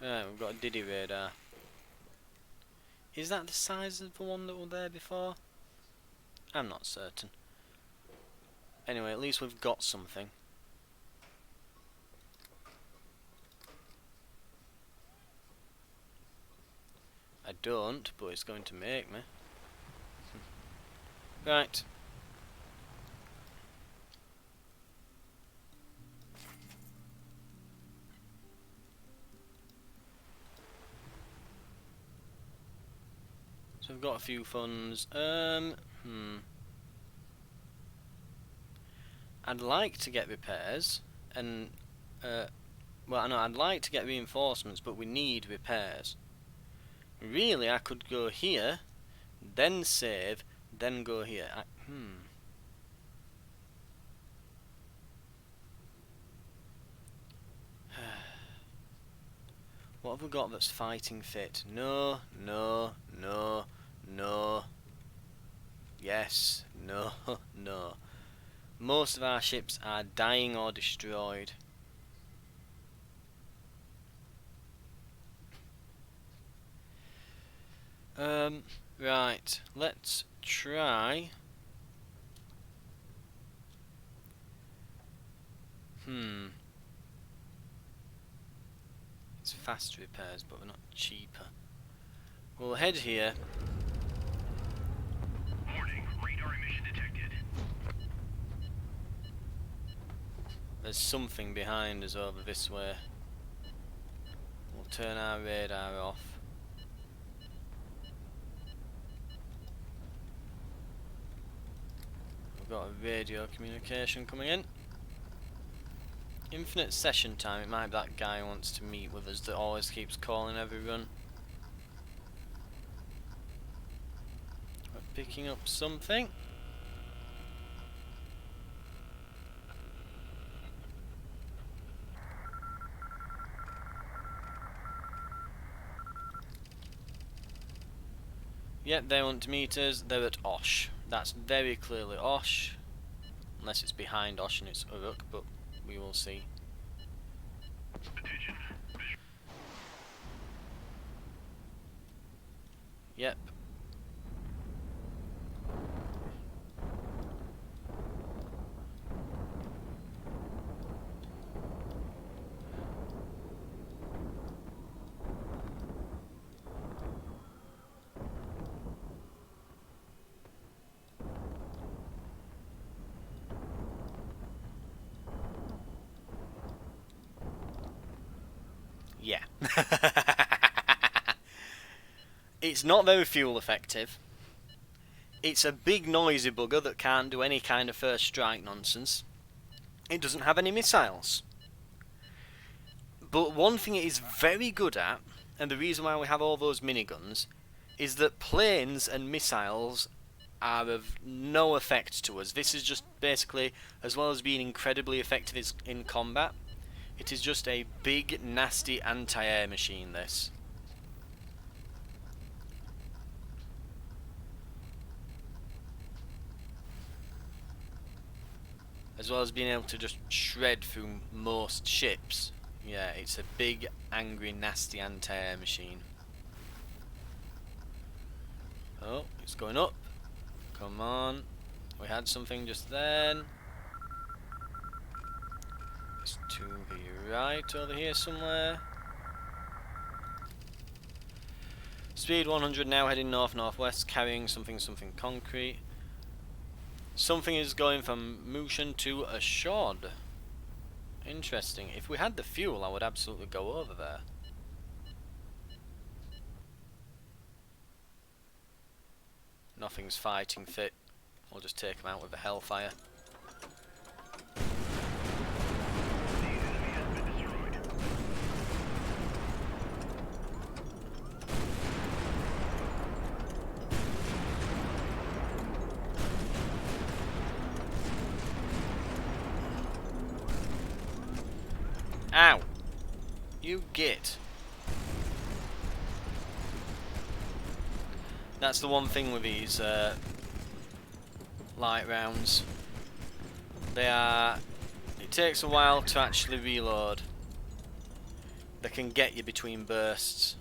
S1: Right, we've got a Diddy radar. Is that the size of the one that was there before? I'm not certain. Anyway, at least we've got something. I don't, but it's going to make me. Right. So we've got a few funds. I'd like to get repairs, and well, I know I'd like to get reinforcements, but we need repairs. Really, I could go here, then save, then go here. What have we got that's fighting fit? No, no, no, no. Yes, no, no. Most of our ships are dying or destroyed. Right, let's try. It's fast repairs, but we're not cheaper. We'll head here.
S2: Warning, radar emission detected.
S1: There's something behind us over this way. We'll turn our radar off. We've got a radio communication coming in. Infinite session time. It might be that guy who wants to meet with us that always keeps calling every run. We're picking up something. Yep, they want to meet us. They're at Osh. That's very clearly Osh. Unless it's behind Osh and it's Uruk, but we will see.
S2: Attention.
S1: Yep. It's not very fuel effective. It's a big noisy bugger that can't do any kind of first strike nonsense. It doesn't have any missiles. But one thing it is very good at, and the reason why we have all those miniguns, is that planes and missiles are of no effect to us. This is just basically, as well as being incredibly effective in combat, it is just a big, nasty anti-air machine, this. As well as being able to just shred through most ships. Yeah, it's a big, angry, nasty anti-air machine. Oh, it's going up. Come on. We had something just then. It's to the right over here somewhere. Speed 100 now, heading north-northwest, carrying something concrete. Something is going from Mushan to Ashod. Interesting. If we had the fuel, I would absolutely go over there. Nothing's fighting fit. We'll just take them out with a hellfire.
S2: The enemy has been destroyed.
S1: Ow! You git. That's the one thing with these light rounds. It takes a while to actually reload. They can get you between bursts.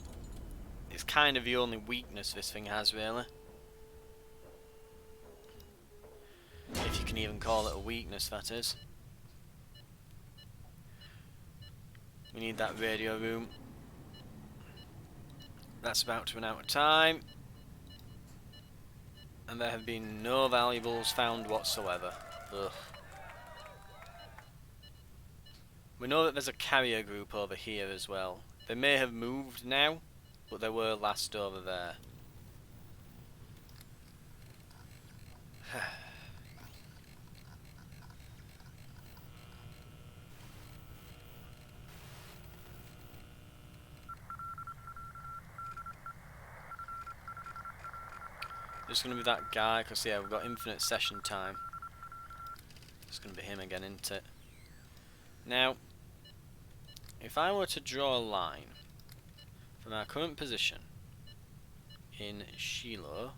S1: It's kind of the only weakness this thing has, really. If you can even call it a weakness, that is. We need that radio room. That's about to run out of time. And there have been no valuables found whatsoever. Ugh. We know that there's a carrier group over here as well. They may have moved now, but they were last over there. Just gonna be that guy, because yeah, we've got infinite session time. It's gonna be him again, isn't it? Now, if I were to draw a line from our current position in Shiloh,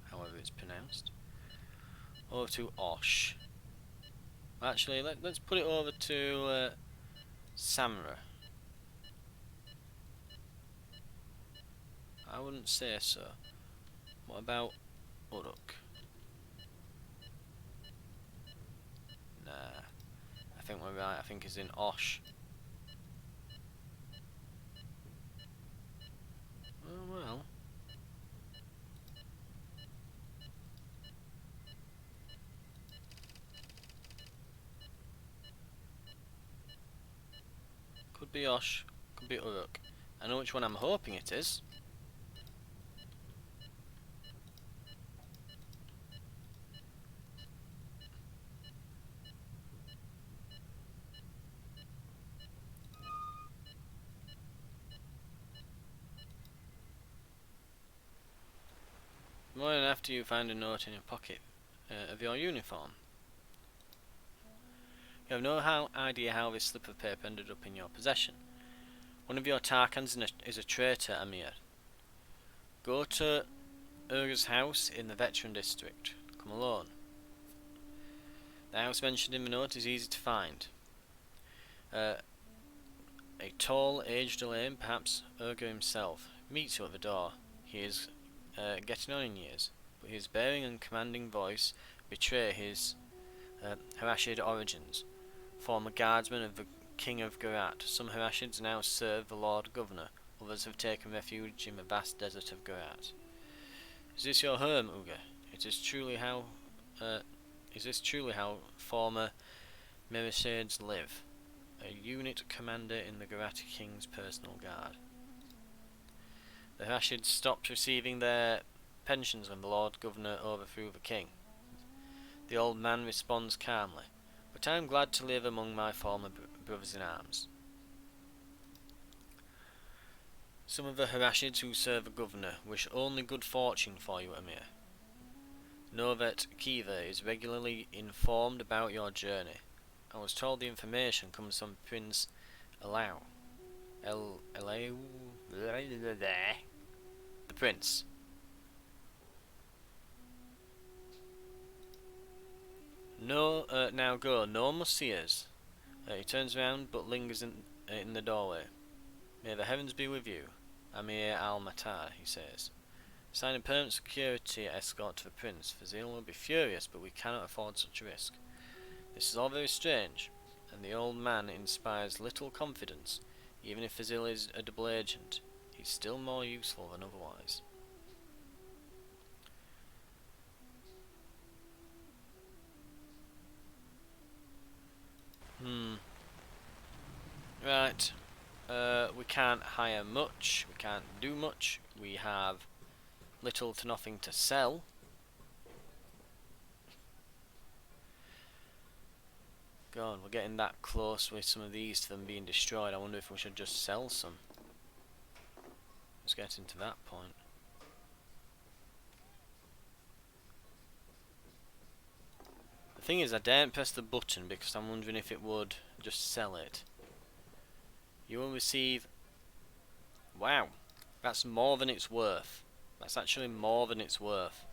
S1: however it's pronounced, over to Osh. Actually, let's put it over to Samra. I wouldn't say so. What about Uruk? Nah, I think we're right. I think it's in Osh. Oh well. Could be Osh, could be Uruk. I know which one I'm hoping it is. Morning after you find a note in your pocket of your uniform. You have no idea how this slip of paper ended up in your possession. One of your Tarkans is a traitor, Amir. Go to Urga's house in the veteran district. Come alone. The house mentioned in the note is easy to find. A tall, aged Elaine, perhaps Urga himself, meets you at the door. He is getting on in years, but his bearing and commanding voice betray his Harashid origins. Former guardsman of the King of Gurat, some Harashids now serve the Lord Governor, others have taken refuge in the vast desert of Gurat. Is this your home, Uga? Is this truly how former Merisids live? a unit commander in the Garati King's personal guard. The Hashids stopped receiving their pensions when the Lord Governor overthrew the king. The old man responds calmly, "But I am glad to live among my former brothers in arms." Some of the Harashids who serve the governor wish only good fortune for you, Amir. Know that Kiva is regularly informed about your journey. I was told the information comes from Prince Elau. Elau? The prince. No, now go. No one must see us. He turns around but lingers in the doorway. May the heavens be with you, Amir al-Matar, he says. Sign a permanent security escort to the prince. Fazil will be furious, but we cannot afford such a risk. This is all very strange, and the old man inspires little confidence. Even if Fazil is a double agent, he's still more useful than otherwise. Right. We can't hire much. We can't do much. We have little to nothing to sell. God, we're getting that close with some of these to them being destroyed. I wonder if we should just sell some. Let's get into that point. The thing is, I daren't press the button because I'm wondering if it would just sell it. You will receive... Wow, that's more than it's worth. That's actually more than it's worth.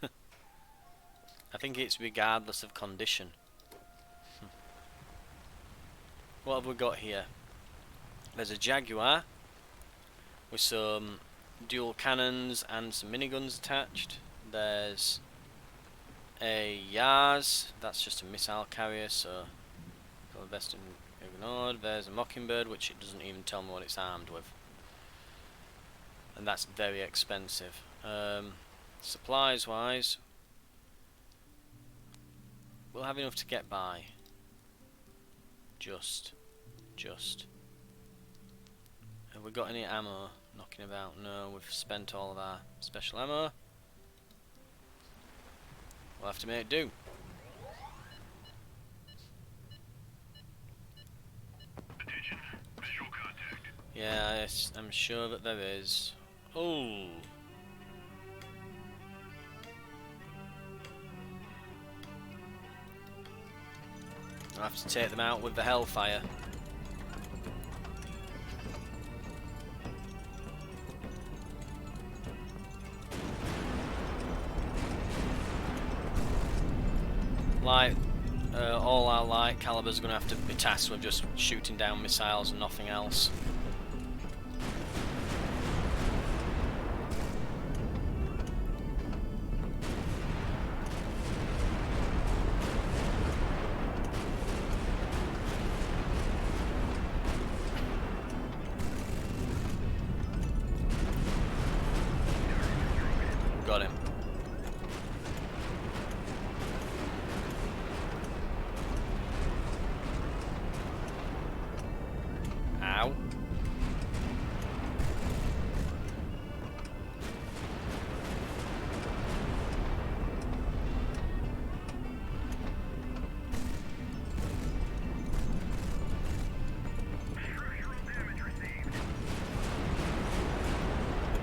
S1: I think it's regardless of condition. What have we got here? There's a Jaguar with some dual cannons and some miniguns attached. There's a Yars, that's just a missile carrier, so best ignored. There's a Mockingbird, which it doesn't even tell me what it's armed with, and that's very expensive. Supplies wise, we'll have enough to get by. Just. Have we got any ammo knocking about? No, we've spent all of our special ammo. We'll have to make do.
S2: Attention, visual contact.
S1: Yeah, I'm sure that there is. Oh. I'll have to take them out with the Hellfire. All our light calibers are going to have to be tasked with just shooting down missiles and nothing else. Got him. Ow.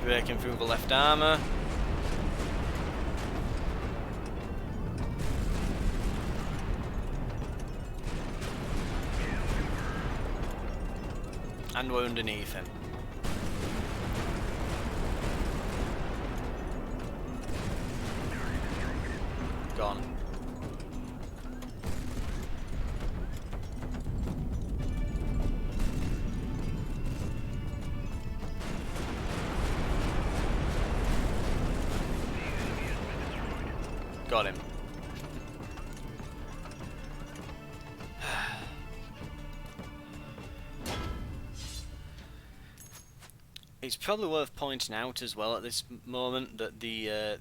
S1: Breaking through the left armour. And we're underneath him. Gone. Got him. It's probably worth pointing out as well at this moment that the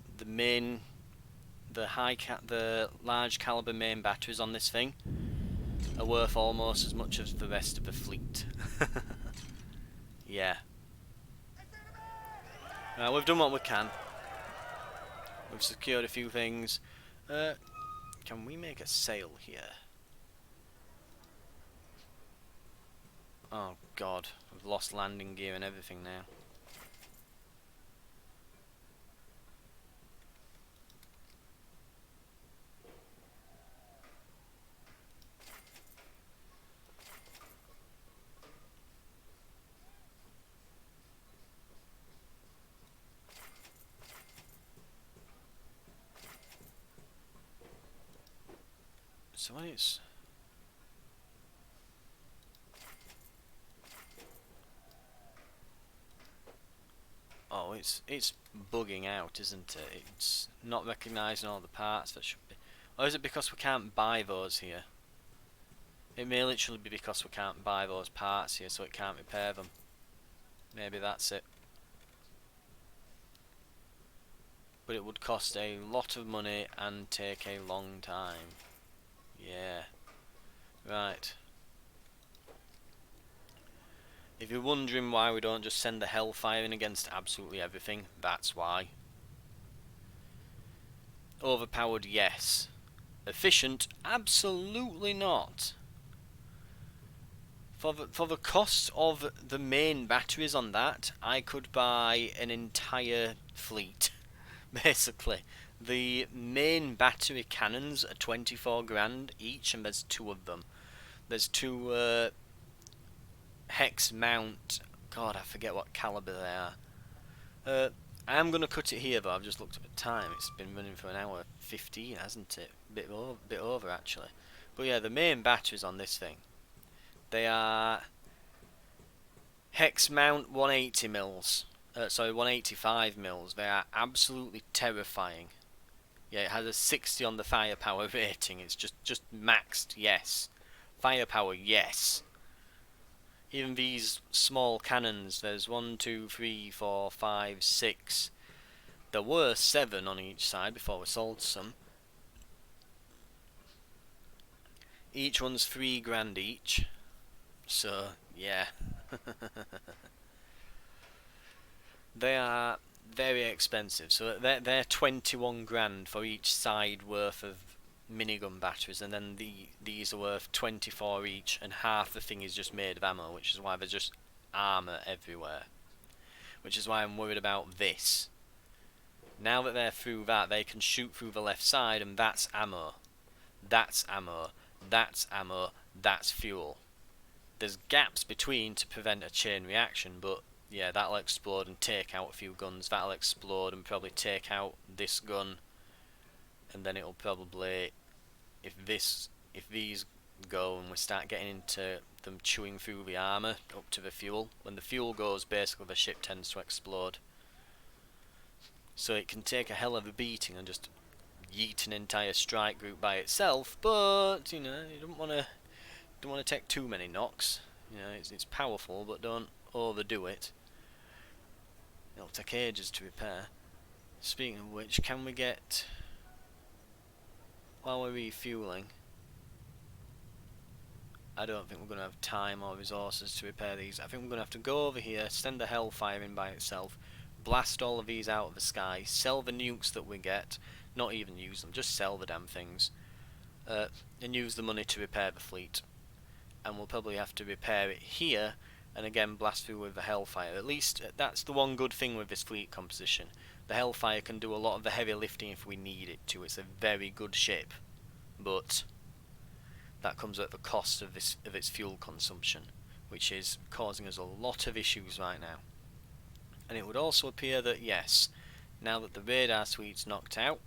S1: large caliber main batteries on this thing are worth almost as much as the rest of the fleet. Yeah. Right, we've done what we can. We've secured a few things. Can we make a sail here? Oh god, we've lost landing gear and everything now. So when it's... Oh, it's bugging out, isn't it? It's not recognising all the parts that should be... Or is it because we can't buy those here? It may literally be because we can't buy those parts here, so it can't repair them. Maybe that's it. But it would cost a lot of money and take a long time. Yeah. Right. If you're wondering why we don't just send the Hellfire in against absolutely everything, that's why. Overpowered, yes. Efficient, absolutely not. For the cost of the main batteries on that, I could buy an entire fleet, basically. The main battery cannons are 24 grand each, and there's two of them. There's two hex mount. God, I forget what caliber they are. I'm gonna cut it here, though. I've just looked at the time. It's been running for an hour 15, hasn't it? Bit over actually. But yeah, the main batteries on this thing, they are hex mount 180 mils. Sorry, 185 mils. They are absolutely terrifying. Yeah, it has a 60 on the firepower rating. It's just maxed, yes. Firepower, yes. Even these small cannons, there's 1, 2, 3, 4, 5, 6. There were 7 on each side before we sold some. Each one's 3 grand each. So, yeah. They are very expensive. So they're 21 grand for each side worth of minigun batteries, and then these are worth 24 each, and half the thing is just made of ammo, which is why there's just armour everywhere. Which is why I'm worried about this. Now that they're through that, they can shoot through the left side, and that's ammo. That's ammo. That's ammo. That's fuel. There's gaps between to prevent a chain reaction, but yeah, that'll explode and take out a few guns. That'll explode and probably take out this gun, and then it'll probably, if these go and we start getting into them chewing through the armour up to the fuel, when the fuel goes, basically the ship tends to explode. So it can take a hell of a beating and just yeet an entire strike group by itself, but you know, you don't want to take too many knocks. You know, it's powerful, but don't overdo it. It'll take ages to repair. Speaking of which, can we get, while we're refueling, I don't think we're going to have time or resources to repair these. I think we're going to have to go over here, send the Hellfire in by itself, blast all of these out of the sky, sell the nukes that we get, not even use them, just sell the damn things, and use the money to repair the fleet. And we'll probably have to repair it here, and again blast through with the Hellfire. At least that's the one good thing with this fleet composition. The Hellfire can do a lot of the heavy lifting if we need it to. It's a very good ship, but that comes at the cost of its fuel consumption, which is causing us a lot of issues right now. And it would also appear that yes, now that the radar suite's knocked out,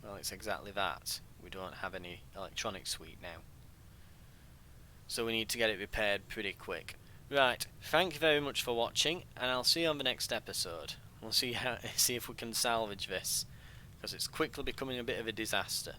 S1: well, it's exactly that. We don't have any electronic suite now. So we need to get it repaired pretty quick. Right, thank you very much for watching, and I'll see you on the next episode. We'll see if we can salvage this, because it's quickly becoming a bit of a disaster.